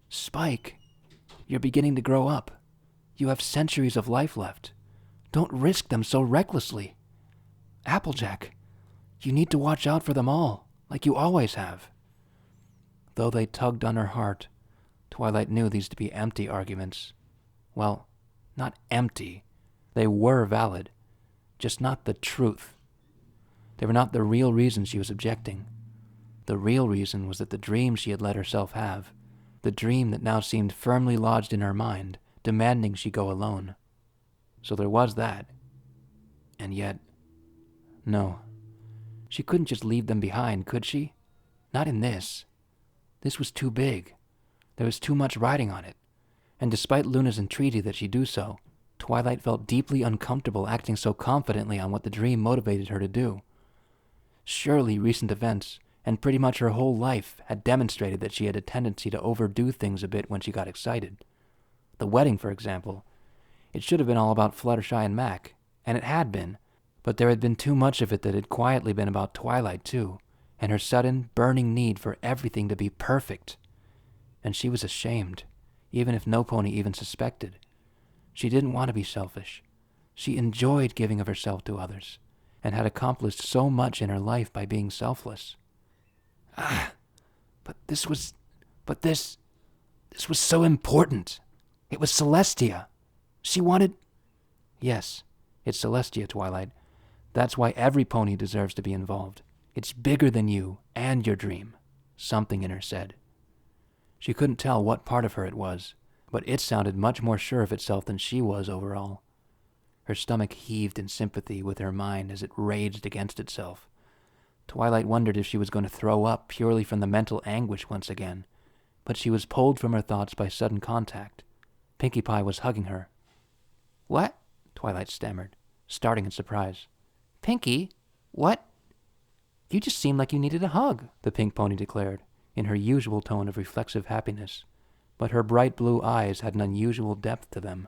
Spike, you're beginning to grow up. You have centuries of life left. Don't risk them so recklessly. Applejack, you need to watch out for them all, like you always have. Though they tugged on her heart, Twilight knew these to be empty arguments. Well, not empty. They were valid, just not the truth. They were not the real reason she was objecting. The real reason was that the dream she had let herself have, the dream that now seemed firmly lodged in her mind, demanding she go alone. So there was that. And yet, no. She couldn't just leave them behind, could she? Not in this. This was too big. There was too much riding on it. And despite Luna's entreaty that she do so, Twilight felt deeply uncomfortable acting so confidently on what the dream motivated her to do. Surely recent events, and pretty much her whole life, had demonstrated that she had a tendency to overdo things a bit when she got excited. The wedding, for example. It should have been all about Fluttershy and Mac, and it had been, but there had been too much of it that had quietly been about Twilight, too, and her sudden, burning need for everything to be perfect. And she was ashamed, even if no pony even suspected. She didn't want to be selfish. She enjoyed giving of herself to others, and had accomplished so much in her life by being selfless. But this was so important. It was Celestia. She wanted... Yes, it's Celestia, Twilight. That's why every pony deserves to be involved. It's bigger than you and your dream, something in her said. She couldn't tell what part of her it was, but it sounded much more sure of itself than she was overall. Her stomach heaved in sympathy with her mind as it raged against itself. Twilight wondered if she was going to throw up purely from the mental anguish once again, but she was pulled from her thoughts by sudden contact. Pinkie Pie was hugging her. "What?" Twilight stammered, starting in surprise. "Pinkie? What?" "You just seemed like you needed a hug," the pink pony declared, in her usual tone of reflexive happiness, but her bright blue eyes had an unusual depth to them.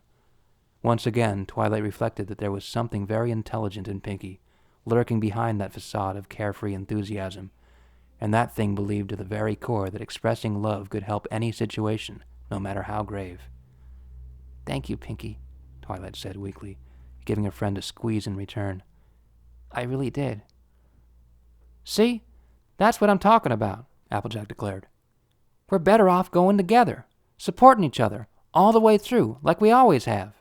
Once again, Twilight reflected that there was something very intelligent in Pinkie, lurking behind that facade of carefree enthusiasm, and that thing believed to the very core that expressing love could help any situation, no matter how grave. "Thank you, Pinkie," Twilight said weakly, giving her friend a squeeze in return. "I really did." "See? That's what I'm talking about," Applejack declared. "We're better off going together, supporting each other, all the way through, like we always have."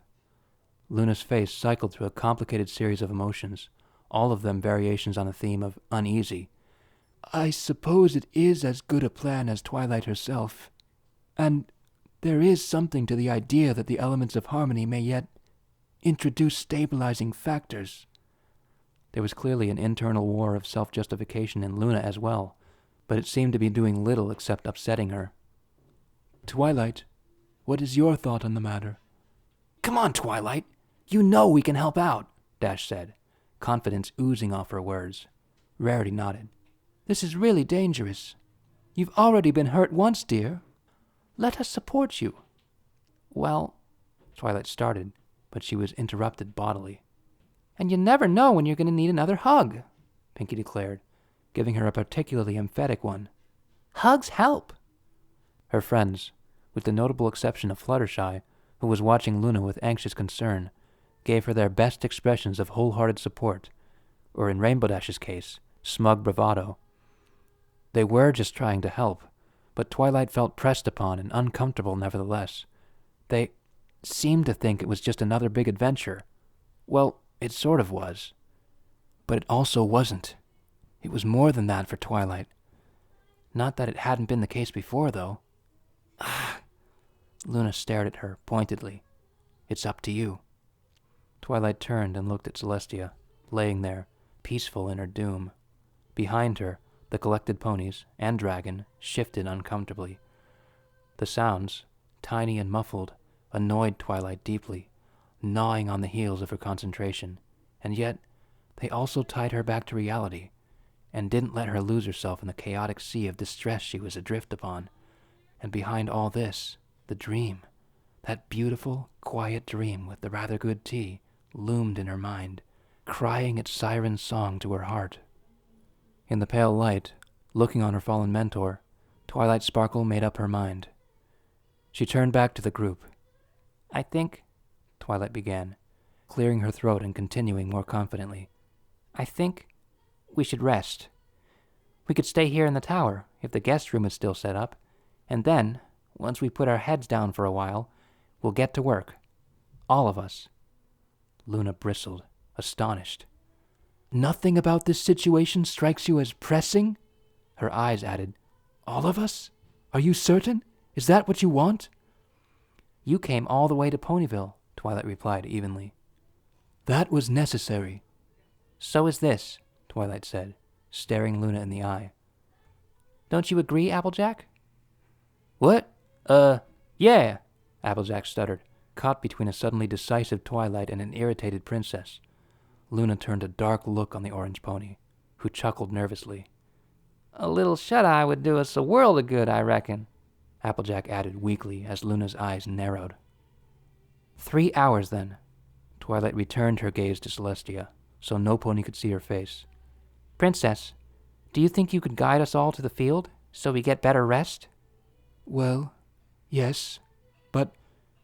Luna's face cycled through a complicated series of emotions, all of them variations on a theme of uneasy. "I suppose it is as good a plan as Twilight herself, and there is something to the idea that the elements of harmony may yet introduce stabilizing factors." There was clearly an internal war of self-justification in Luna as well, but it seemed to be doing little except upsetting her. "Twilight, what is your thought on the matter?" "Come on, Twilight. You know we can help out," Dash said, confidence oozing off her words. Rarity nodded. "This is really dangerous. You've already been hurt once, dear. Let us support you." "Well," Twilight started, but she was interrupted bodily. "And you never know when you're going to need another hug," Pinkie declared, giving her a particularly emphatic one. "Hugs help." Her friends, with the notable exception of Fluttershy, who was watching Luna with anxious concern, gave her their best expressions of wholehearted support, or in Rainbow Dash's case, smug bravado. They were just trying to help, but Twilight felt pressed upon and uncomfortable nevertheless. They seemed to think it was just another big adventure. Well, it sort of was. But it also wasn't. It was more than that for Twilight. Not that it hadn't been the case before, though. Luna stared at her pointedly. "It's up to you." Twilight turned and looked at Celestia, laying there, peaceful in her doom. Behind her, the collected ponies and dragon shifted uncomfortably. The sounds, tiny and muffled, annoyed Twilight deeply, gnawing on the heels of her concentration, and yet they also tied her back to reality, and didn't let her lose herself in the chaotic sea of distress she was adrift upon. And behind all this, the dream, that beautiful, quiet dream with the rather good tea, loomed in her mind, crying its siren song to her heart. In the pale light, looking on her fallen mentor, Twilight Sparkle made up her mind. She turned back to the group. "I think," Twilight began, clearing her throat and continuing more confidently, "I think we should rest. We could stay here in the tower, if the guest room is still set up, and then, once we put our heads down for a while, we'll get to work. All of us." Luna bristled, astonished. "Nothing about this situation strikes you as pressing?" Her eyes added, "All of us? Are you certain? Is that what you want?" "You came all the way to Ponyville," Twilight replied evenly. That was necessary. So is this, Twilight said, staring Luna in the eye. Don't you agree, Applejack? What? Yeah, Applejack stuttered, caught between a suddenly decisive Twilight and an irritated princess. Luna turned a dark look on the orange pony, who chuckled nervously. A little shut-eye would do us a world of good, I reckon, Applejack added weakly as Luna's eyes narrowed. 3 hours, then. Twilight returned her gaze to Celestia, so no pony could see her face. Princess, do you think you could guide us all to the field, so we get better rest? Well, yes, but...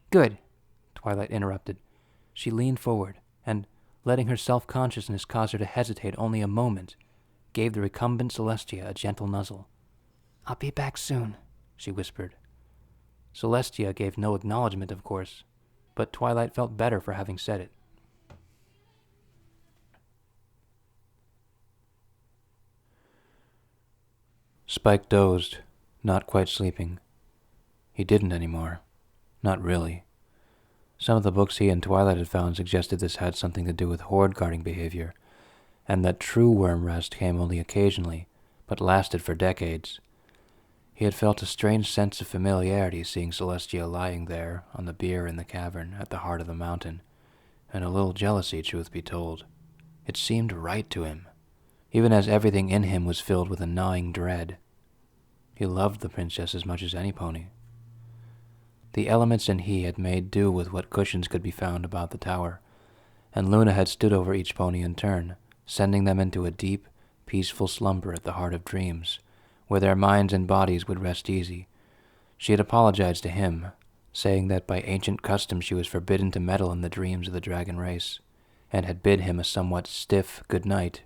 Good, Twilight interrupted. She leaned forward, and, letting her self-consciousness cause her to hesitate only a moment, gave the recumbent Celestia a gentle nuzzle. I'll be back soon, she whispered. Celestia gave no acknowledgement, of course, but Twilight felt better for having said it. Spike dozed, not quite sleeping. He didn't anymore. Not really. Some of the books he and Twilight had found suggested this had something to do with horde-guarding behavior, and that true worm rest came only occasionally, but lasted for decades. He had felt a strange sense of familiarity seeing Celestia lying there on the bier in the cavern at the heart of the mountain, and a little jealousy, truth be told. It seemed right to him, even as everything in him was filled with a gnawing dread. He loved the princess as much as any pony. The elements and he had made do with what cushions could be found about the tower, and Luna had stood over each pony in turn, sending them into a deep, peaceful slumber at the heart of dreams, where their minds and bodies would rest easy. She had apologized to him, saying that by ancient custom she was forbidden to meddle in the dreams of the dragon race, and had bid him a somewhat stiff good night.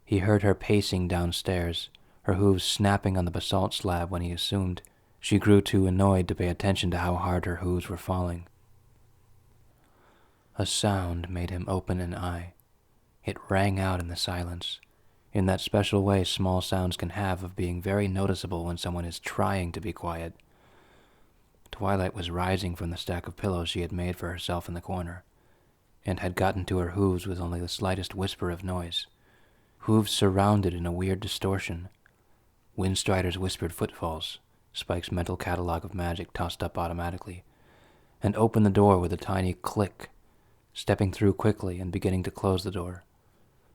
He heard her pacing downstairs, her hooves snapping on the basalt slab when he assumed she grew too annoyed to pay attention to how hard her hooves were falling. A sound made him open an eye. It rang out in the silence, in that special way small sounds can have of being very noticeable when someone is trying to be quiet. Twilight was rising from the stack of pillows she had made for herself in the corner, and had gotten to her hooves with only the slightest whisper of noise. Hooves surrounded in a weird distortion. Windstrider's whispered footfalls, Spike's mental catalog of magic tossed up automatically, and opened the door with a tiny click, stepping through quickly and beginning to close the door.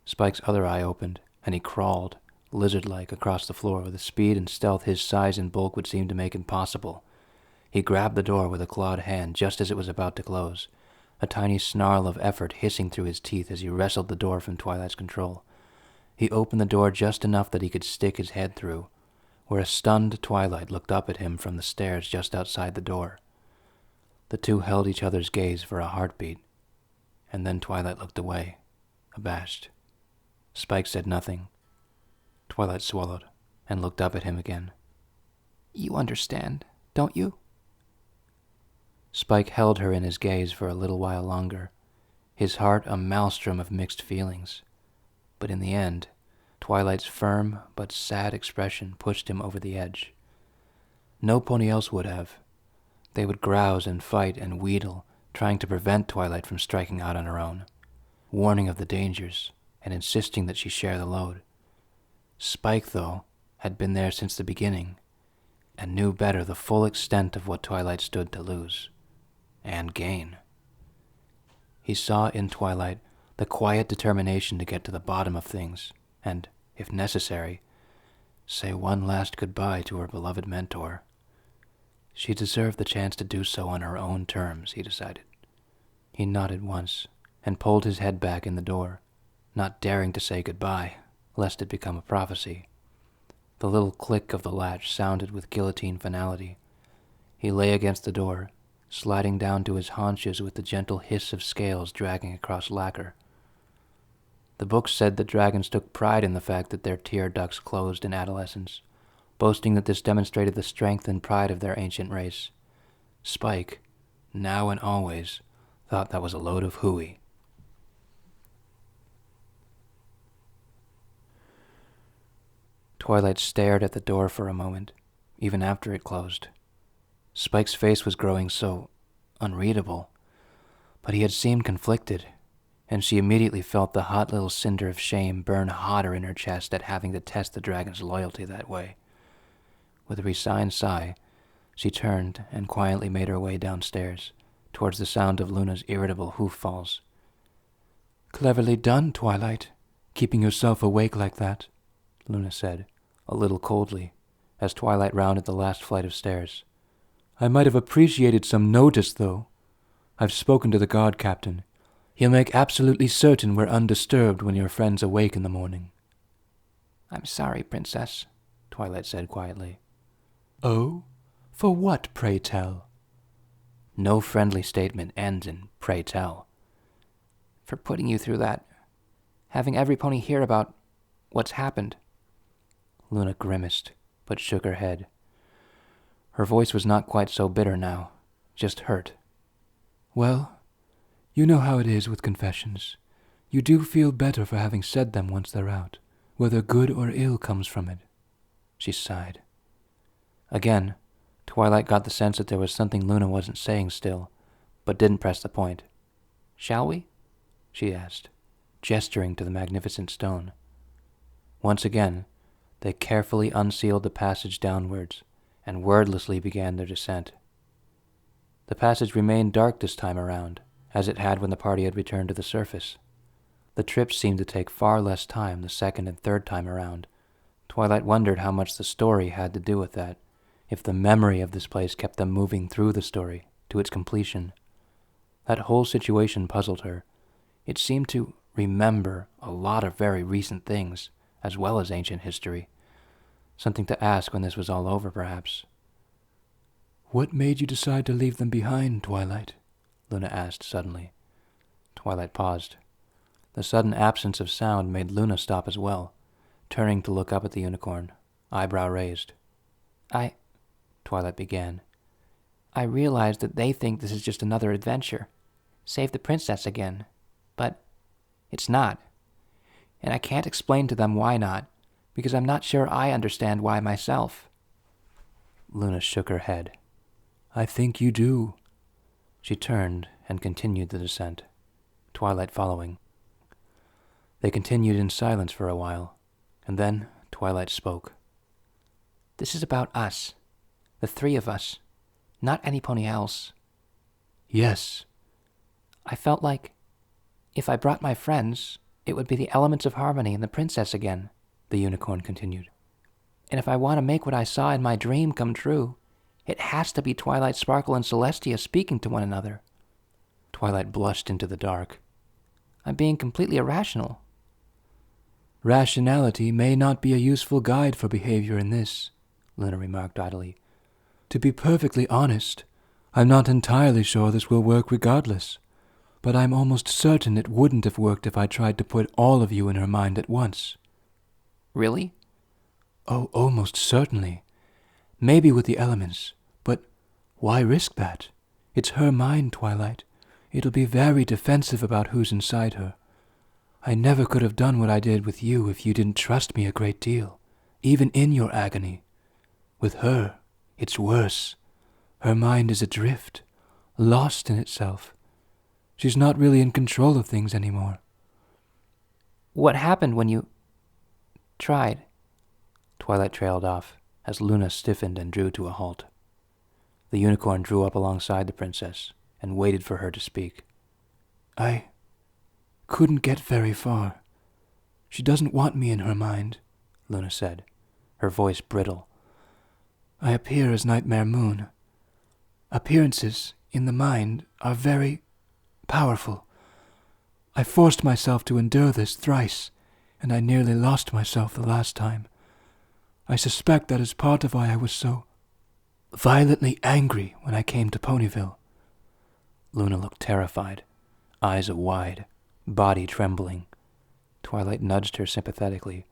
Spike's other eye opened, and he crawled, lizard-like, across the floor with a speed and stealth his size and bulk would seem to make impossible. He grabbed the door with a clawed hand just as it was about to close, a tiny snarl of effort hissing through his teeth as he wrestled the door from Twilight's control. He opened the door just enough that he could stick his head through, where a stunned Twilight looked up at him from the stairs just outside the door. The two held each other's gaze for a heartbeat, and then Twilight looked away, abashed. Spike said nothing. Twilight swallowed and looked up at him again. You understand, don't you? Spike held her in his gaze for a little while longer, his heart a maelstrom of mixed feelings. But in the end, Twilight's firm but sad expression pushed him over the edge. No pony else would have. They would grouse and fight and wheedle, trying to prevent Twilight from striking out on her own, warning of the dangers and insisting that she share the load. Spike, though, had been there since the beginning, and knew better the full extent of what Twilight stood to lose and gain. He saw in Twilight the quiet determination to get to the bottom of things and, if necessary, say one last goodbye to her beloved mentor. She deserved the chance to do so on her own terms, he decided. He nodded once and pulled his head back in the door, not daring to say goodbye, lest it become a prophecy. The little click of the latch sounded with guillotine finality. He lay against the door, sliding down to his haunches with the gentle hiss of scales dragging across lacquer. The books said that dragons took pride in the fact that their tear ducts closed in adolescence, boasting that this demonstrated the strength and pride of their ancient race. Spike, now and always, thought that was a load of hooey. Twilight stared at the door for a moment, even after it closed. Spike's face was growing so unreadable, but he had seemed conflicted. and she immediately felt the hot little cinder of shame burn hotter in her chest at having to test the dragon's loyalty that way. With a resigned sigh, she turned and quietly made her way downstairs, towards the sound of Luna's irritable hoof falls. "Cleverly done, Twilight, keeping yourself awake like that," Luna said, a little coldly, as Twilight rounded the last flight of stairs. "I might have appreciated some notice, though. I've spoken to the guard captain. He'll make absolutely certain we're undisturbed when your friend's awake in the morning." "I'm sorry, Princess," Twilight said quietly. "Oh? For what, pray tell?" No friendly statement ends in "pray tell." "For putting you through that. Having every pony hear about what's happened." Luna grimaced, but shook her head. Her voice was not quite so bitter now, just hurt. "Well, you know how it is with confessions. You do feel better for having said them once they're out, whether good or ill comes from it." She sighed. Again, Twilight got the sense that there was something Luna wasn't saying still, but didn't press the point. "Shall we?" she asked, gesturing to the magnificent stone. Once again, they carefully unsealed the passage downwards, and wordlessly began their descent. The passage remained dark this time around, as it had when the party had returned to the surface. The trip seemed to take far less time the second and third time around. Twilight wondered how much the story had to do with that, if the memory of this place kept them moving through the story, to its completion. That whole situation puzzled her. It seemed to remember a lot of very recent things, as well as ancient history. Something to ask when this was all over, perhaps. "What made you decide to leave them behind, Twilight?" Luna asked suddenly. Twilight paused. The sudden absence of sound made Luna stop as well, turning to look up at the unicorn, eyebrow raised. Twilight began. "I realize that they think this is just another adventure. Save the princess again. But it's not. And I can't explain to them why not, because I'm not sure I understand why myself." Luna shook her head. "I think you do." She turned and continued the descent, Twilight following. They continued in silence for a while, and then Twilight spoke. "This is about us. The three of us. Not any pony else." "Yes." "I felt like if I brought my friends, it would be the elements of harmony and the princess again," the unicorn continued. "And if I want to make what I saw in my dream come true, it has to be Twilight Sparkle and Celestia speaking to one another." Twilight blushed into the dark. "I'm being completely irrational." "Rationality may not be a useful guide for behavior in this," Luna remarked idly. "To be perfectly honest, I'm not entirely sure this will work regardless, but I'm almost certain it wouldn't have worked if I tried to put all of you in her mind at once." "Really?" "Oh, almost certainly. Maybe with the elements, but why risk that? It's her mind, Twilight. It'll be very defensive about who's inside her. I never could have done what I did with you if you didn't trust me a great deal, even in your agony. With her, it's worse. Her mind is adrift, lost in itself. She's not really in control of things anymore." "What happened when you tried?" Twilight trailed off, as Luna stiffened and drew to a halt. The unicorn drew up alongside the princess and waited for her to speak. "I couldn't get very far. She doesn't want me in her mind," Luna said, her voice brittle. "I appear as Nightmare Moon. Appearances in the mind are very powerful. I forced myself to endure this thrice, and I nearly lost myself the last time. I suspect that is part of why I was so violently angry when I came to Ponyville." Luna looked terrified, eyes wide, body trembling. Twilight nudged her sympathetically,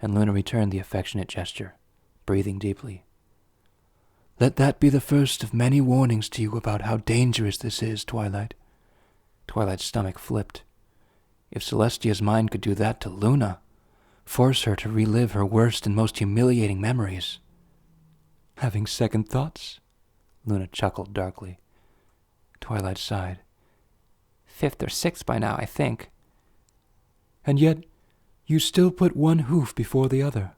and Luna returned the affectionate gesture, breathing deeply. "Let that be the first of many warnings to you about how dangerous this is, Twilight." Twilight's stomach flipped. If Celestia's mind could do that to Luna, force her to relive her worst and most humiliating memories. "Having second thoughts?" Luna chuckled darkly. Twilight sighed. 5th or 6th by now, I think. And yet, you still put one hoof before the other.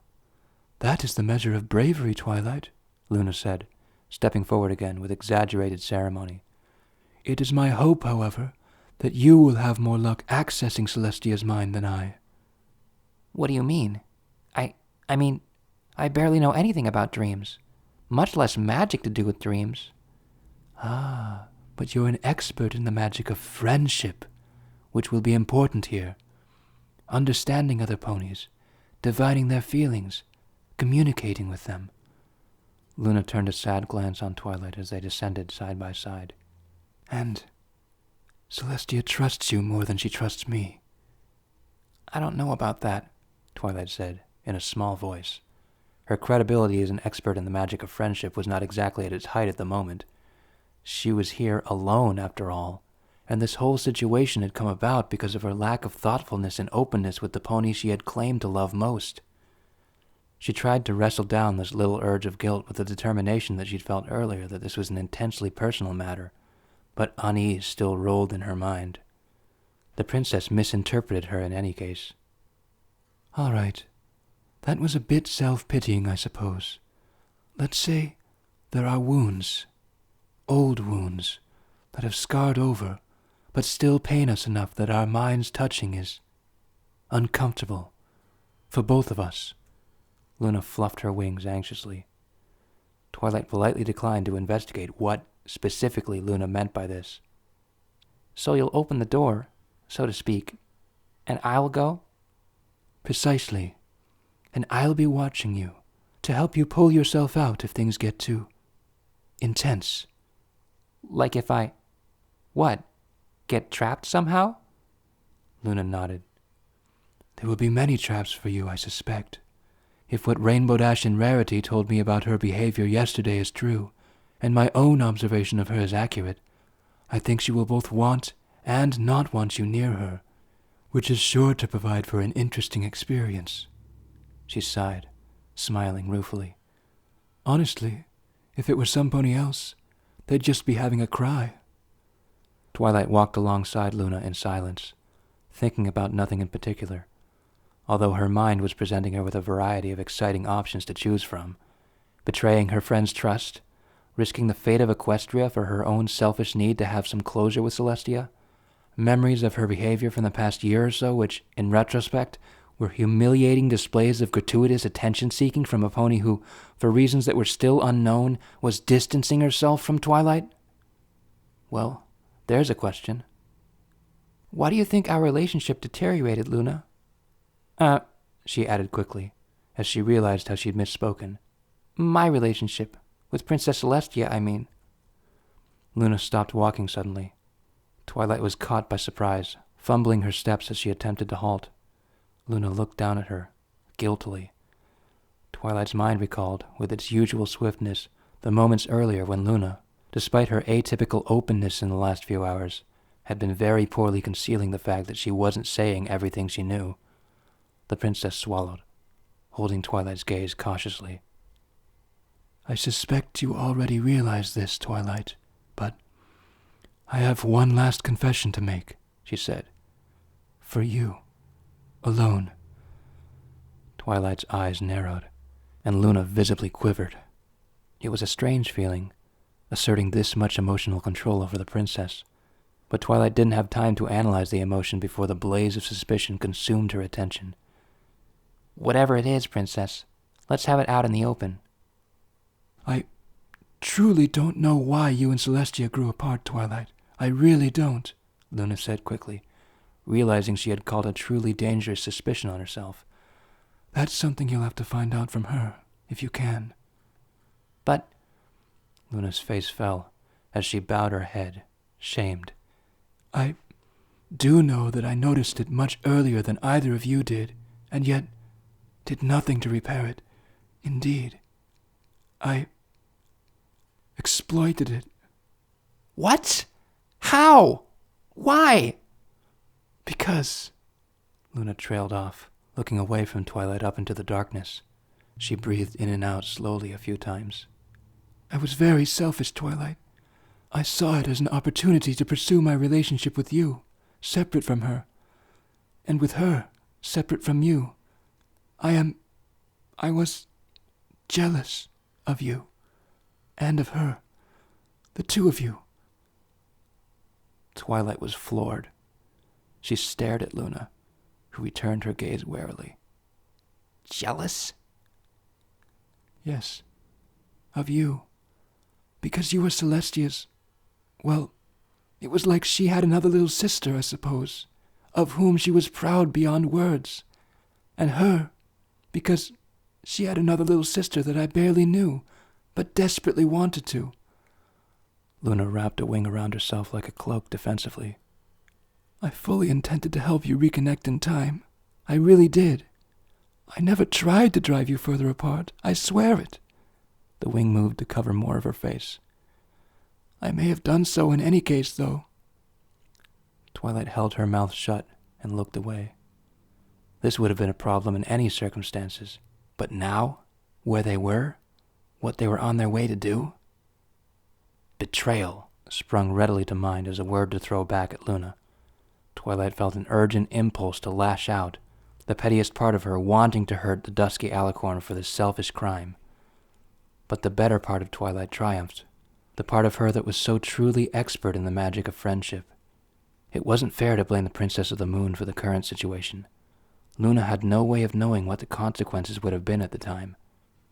That is the measure of bravery, Twilight, Luna said, stepping forward again with exaggerated ceremony. It is my hope, however, that you will have more luck accessing Celestia's mind than I. What do you mean? I mean, I barely know anything about dreams, much less magic to do with dreams. Ah, but you're an expert in the magic of friendship, which will be important here. Understanding other ponies, divining their feelings, communicating with them. Luna turned a sad glance on Twilight as they descended side by side. And Celestia trusts you more than she trusts me. I don't know about that, Twilight said, in a small voice. Her credibility as an expert in the magic of friendship was not exactly at its height at the moment. She was here alone, after all, and this whole situation had come about because of her lack of thoughtfulness and openness with the pony she had claimed to love most. She tried to wrestle down this little urge of guilt with the determination that she'd felt earlier that this was an intensely personal matter, but unease still rolled in her mind. The princess misinterpreted her in any case. All right. That was a bit self-pitying, I suppose. Let's say there are wounds, old wounds, that have scarred over, but still pain us enough that our minds touching is uncomfortable for both of us. Luna fluffed her wings anxiously. Twilight politely declined to investigate what specifically Luna meant by this. So you'll open the door, so to speak, and I'll go? Precisely. And I'll be watching you to help you pull yourself out if things get too intense. Like if I... what? Get trapped somehow? Luna nodded. There will be many traps for you, I suspect. If what Rainbow Dash in Rarity told me about her behavior yesterday is true, and my own observation of her is accurate, I think she will both want and not want you near her, which is sure to provide for an interesting experience. She sighed, smiling ruefully. Honestly, if it were some pony else, they'd just be having a cry. Twilight walked alongside Luna in silence, thinking about nothing in particular, although her mind was presenting her with a variety of exciting options to choose from: betraying her friend's trust, risking the fate of Equestria for her own selfish need to have some closure with Celestia, memories of her behavior from the past year or so which, in retrospect, were humiliating displays of gratuitous attention-seeking from a pony who, for reasons that were still unknown, was distancing herself from Twilight? Well, there's a question. Why do you think our relationship deteriorated, Luna? She added quickly, as she realized how she'd misspoken. My relationship. With Princess Celestia, I mean. Luna stopped walking suddenly. Twilight was caught by surprise, fumbling her steps as she attempted to halt. Luna looked down at her, guiltily. Twilight's mind recalled, with its usual swiftness, the moments earlier when Luna, despite her atypical openness in the last few hours, had been very poorly concealing the fact that she wasn't saying everything she knew. The princess swallowed, holding Twilight's gaze cautiously. I suspect you already realize this, Twilight, but I have one last confession to make, she said. For you. Alone. Twilight's eyes narrowed, and Luna visibly quivered. It was a strange feeling, asserting this much emotional control over the princess, but Twilight didn't have time to analyze the emotion before the blaze of suspicion consumed her attention. Whatever it is, Princess, let's have it out in the open. I truly don't know why you and Celestia grew apart, Twilight. I really don't, Luna said quickly, realizing she had called a truly dangerous suspicion on herself. That's something you'll have to find out from her, if you can. But... Luna's face fell as she bowed her head, shamed. I do know that I noticed it much earlier than either of you did, and yet did nothing to repair it. Indeed, I exploited it. What? How? Why? Because... Luna trailed off, looking away from Twilight up into the darkness. She breathed in and out slowly a few times. I was very selfish, Twilight. I saw it as an opportunity to pursue my relationship with you, separate from her, and with her, separate from you. I was jealous of you, and of her, the two of you." Twilight was floored. She stared at Luna, who returned her gaze warily. "Jealous?" "Yes, of you. Because you were Celestia's... Well, it was like she had another little sister, I suppose, of whom she was proud beyond words. And her, because she had another little sister that I barely knew, but desperately wanted to." Luna wrapped a wing around herself like a cloak defensively. "I fully intended to help you reconnect in time. I really did. I never tried to drive you further apart. I swear it." The wing moved to cover more of her face. "I may have done so in any case, though." Twilight held her mouth shut and looked away. This would have been a problem in any circumstances, but now, where they were, what they were on their way to do? Betrayal sprung readily to mind as a word to throw back at Luna. Twilight felt an urgent impulse to lash out, the pettiest part of her wanting to hurt the dusky alicorn for this selfish crime. But the better part of Twilight triumphed, the part of her that was so truly expert in the magic of friendship. It wasn't fair to blame the Princess of the Moon for the current situation. Luna had no way of knowing what the consequences would have been at the time.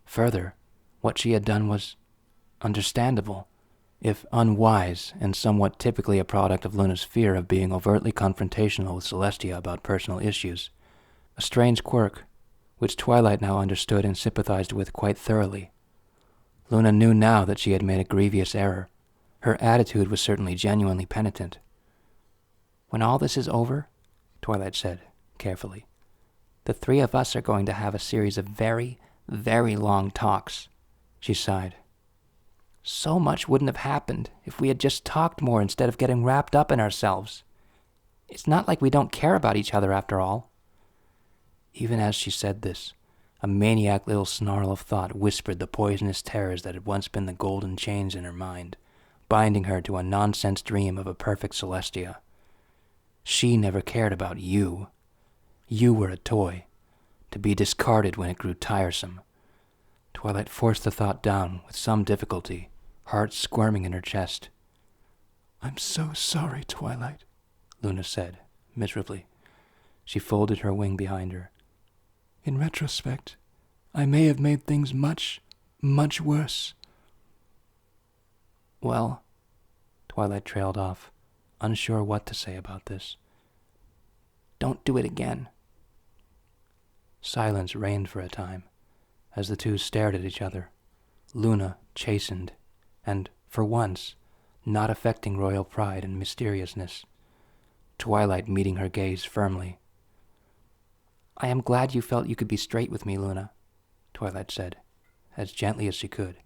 Further, what she had done was understandable, if unwise, and somewhat typically a product of Luna's fear of being overtly confrontational with Celestia about personal issues. A strange quirk, which Twilight now understood and sympathized with quite thoroughly. Luna knew now that she had made a grievous error. Her attitude was certainly genuinely penitent. "When all this is over," Twilight said, carefully, "the three of us are going to have a series of very, very long talks." She sighed. "So much wouldn't have happened if we had just talked more instead of getting wrapped up in ourselves. It's not like we don't care about each other after all." Even as she said this, a maniac little snarl of thought whispered the poisonous terrors that had once been the golden chains in her mind, binding her to a nonsense dream of a perfect Celestia. She never cared about you. You were a toy, to be discarded when it grew tiresome. Twilight forced the thought down with some difficulty, heart squirming in her chest. "I'm so sorry, Twilight," Luna said, miserably. She folded her wing behind her. "In retrospect, I may have made things much, much worse." "Well," Twilight trailed off, unsure what to say about this. "Don't do it again." Silence reigned for a time, as the two stared at each other, Luna chastened, and, for once, not affecting royal pride and mysteriousness. Twilight meeting her gaze firmly. "I am glad you felt you could be straight with me, Luna," Twilight said, as gently as she could.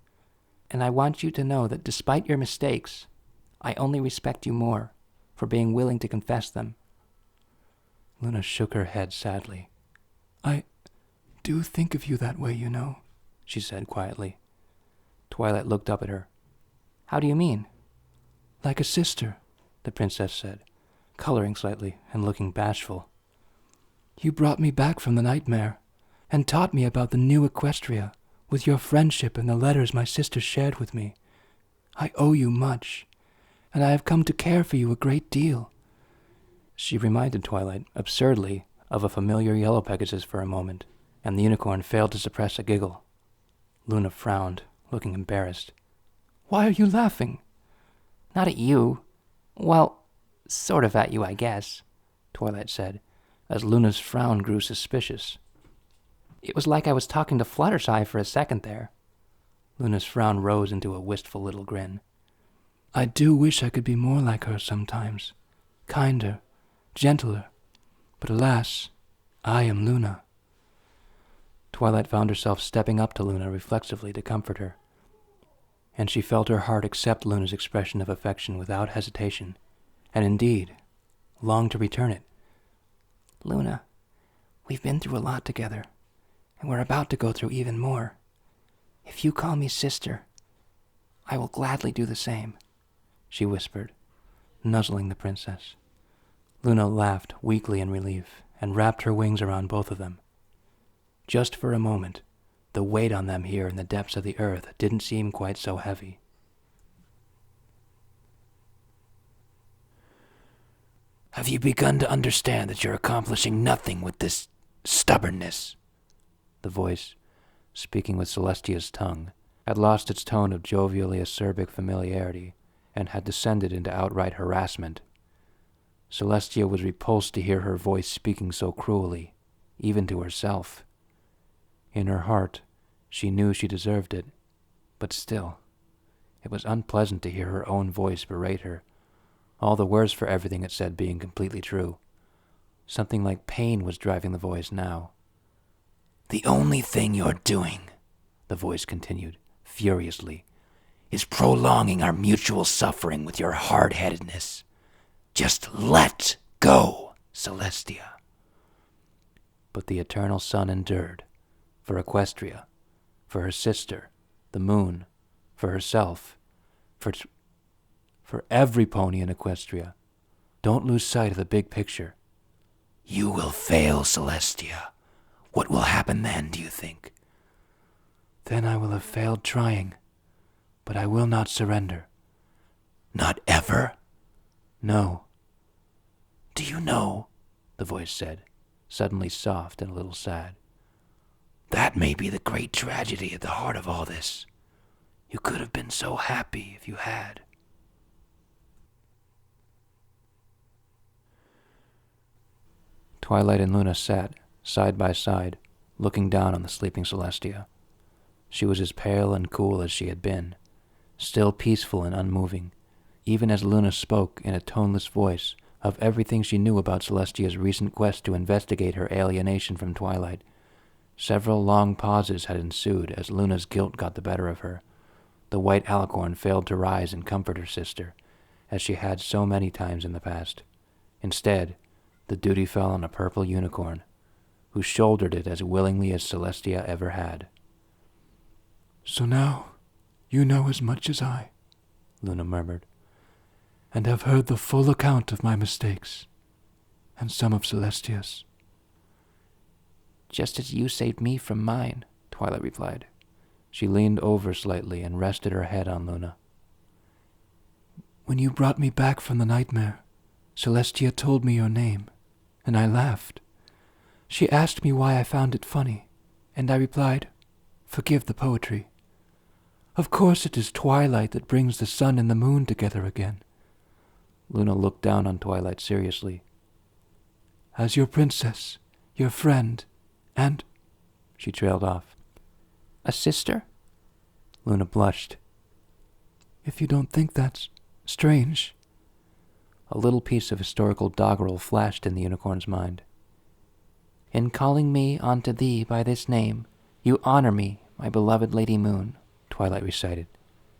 "And I want you to know that despite your mistakes, I only respect you more for being willing to confess them." Luna shook her head sadly. "I do think of you that way, you know," she said quietly. Twilight looked up at her. "How do you mean?" "Like a sister," the princess said, coloring slightly and looking bashful. "You brought me back from the nightmare, and taught me about the new Equestria, with your friendship and the letters my sister shared with me. I owe you much, and I have come to care for you a great deal." She reminded Twilight, absurdly, of a familiar yellow Pegasus for a moment, and the unicorn failed to suppress a giggle. Luna frowned, looking embarrassed. "Why are you laughing?" "Not at you. Well, sort of at you, I guess," Twilight said, as Luna's frown grew suspicious. "It was like I was talking to Fluttershy for a second there." Luna's frown rose into a wistful little grin. "I do wish I could be more like her sometimes, kinder, gentler, but alas, I am Luna." Twilight found herself stepping up to Luna reflexively to comfort her, and she felt her heart accept Luna's expression of affection without hesitation, and indeed, longed to return it. "Luna, we've been through a lot together, and we're about to go through even more. If you call me sister, I will gladly do the same." she whispered, nuzzling the princess. Luna laughed weakly in relief and wrapped her wings around both of them. Just for a moment, the weight on them here in the depths of the earth didn't seem quite so heavy. Have you begun to understand that you're accomplishing nothing with this stubbornness? The voice, speaking with Celestia's tongue, had lost its tone of jovially acerbic familiarity and had descended into outright harassment. Celestia was repulsed to hear her voice speaking so cruelly, even to herself. In her heart, she knew she deserved it, but still, it was unpleasant to hear her own voice berate her, all the worse for everything it said being completely true. Something like pain was driving the voice now. The only thing you're doing, the voice continued, furiously, is prolonging our mutual suffering with your hard-headedness. Just let go, Celestia. But the eternal sun endured, for Equestria, for her sister, the moon, for herself, for every pony in Equestria. Don't lose sight of the big picture. You will fail, Celestia. What will happen then, do you think? Then I will have failed trying, but I will not surrender. Not ever? No. Do you know, the voice said, suddenly soft and a little sad, that may be the great tragedy at the heart of all this. You could have been so happy if you had. Twilight and Luna sat, side by side, looking down on the sleeping Celestia. She was as pale and cool as she had been, still peaceful and unmoving, even as Luna spoke in a toneless voice of everything she knew about Celestia's recent quest to investigate her alienation from Twilight. Several long pauses had ensued as Luna's guilt got the better of her. The white alicorn failed to rise and comfort her sister, as she had so many times in the past. Instead, the duty fell on a purple unicorn, who shouldered it as willingly as Celestia ever had. So now you know as much as I, Luna murmured, and have heard the full account of my mistakes, and some of Celestia's. Just as you saved me from mine, Twilight replied. She leaned over slightly and rested her head on Luna. When you brought me back from the nightmare, Celestia told me your name, and I laughed. She asked me why I found it funny, and I replied, "Forgive the poetry. Of course it is Twilight that brings the sun and the moon together again." Luna looked down on Twilight seriously. "As your princess, your friend, and—" she trailed off. "A sister?" Luna blushed. "If you don't think that's strange." A little piece of historical doggerel flashed in the unicorn's mind. "In calling me unto thee by this name, you honor me, my beloved Lady Moon," Twilight recited,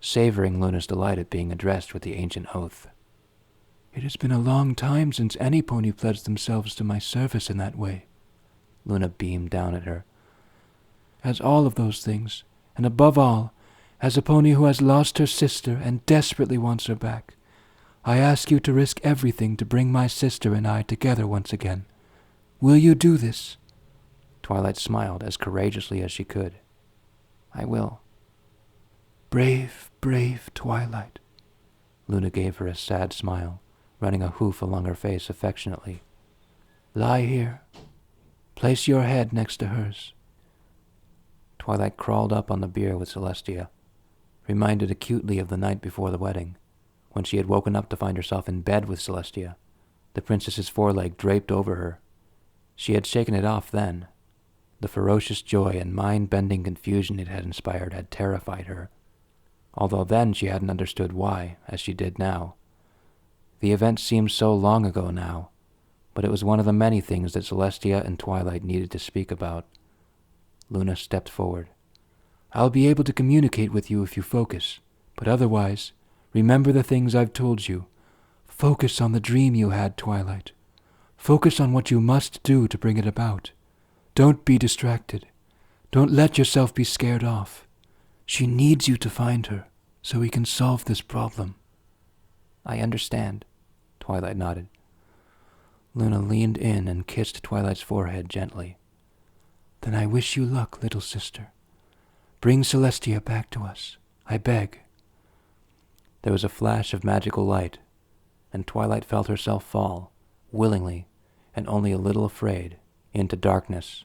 savoring Luna's delight at being addressed with the ancient oath. "It has been a long time since any pony pledged themselves to my service in that way." Luna beamed down at her. "As all of those things, and above all, as a pony who has lost her sister and desperately wants her back, I ask you to risk everything to bring my sister and I together once again. Will you do this?" Twilight smiled as courageously as she could. "I will." "Brave, brave Twilight." Luna gave her a sad smile, running a hoof along her face affectionately. "Lie here. Place your head next to hers." Twilight crawled up on the bier with Celestia, reminded acutely of the night before the wedding, when she had woken up to find herself in bed with Celestia, the princess's foreleg draped over her. She had shaken it off then. The ferocious joy and mind-bending confusion it had inspired had terrified her, although then she hadn't understood why, as she did now. The event seemed so long ago now, but it was one of the many things that Celestia and Twilight needed to speak about. Luna stepped forward. "I'll be able to communicate with you if you focus, but otherwise, remember the things I've told you. Focus on the dream you had, Twilight. Focus on what you must do to bring it about. Don't be distracted. Don't let yourself be scared off. She needs you to find her, so we can solve this problem." I understand, Twilight nodded. Luna leaned in and kissed Twilight's forehead gently. Then I wish you luck, little sister. Bring Celestia back to us, I beg. There was a flash of magical light, and Twilight felt herself fall, willingly and only a little afraid, into darkness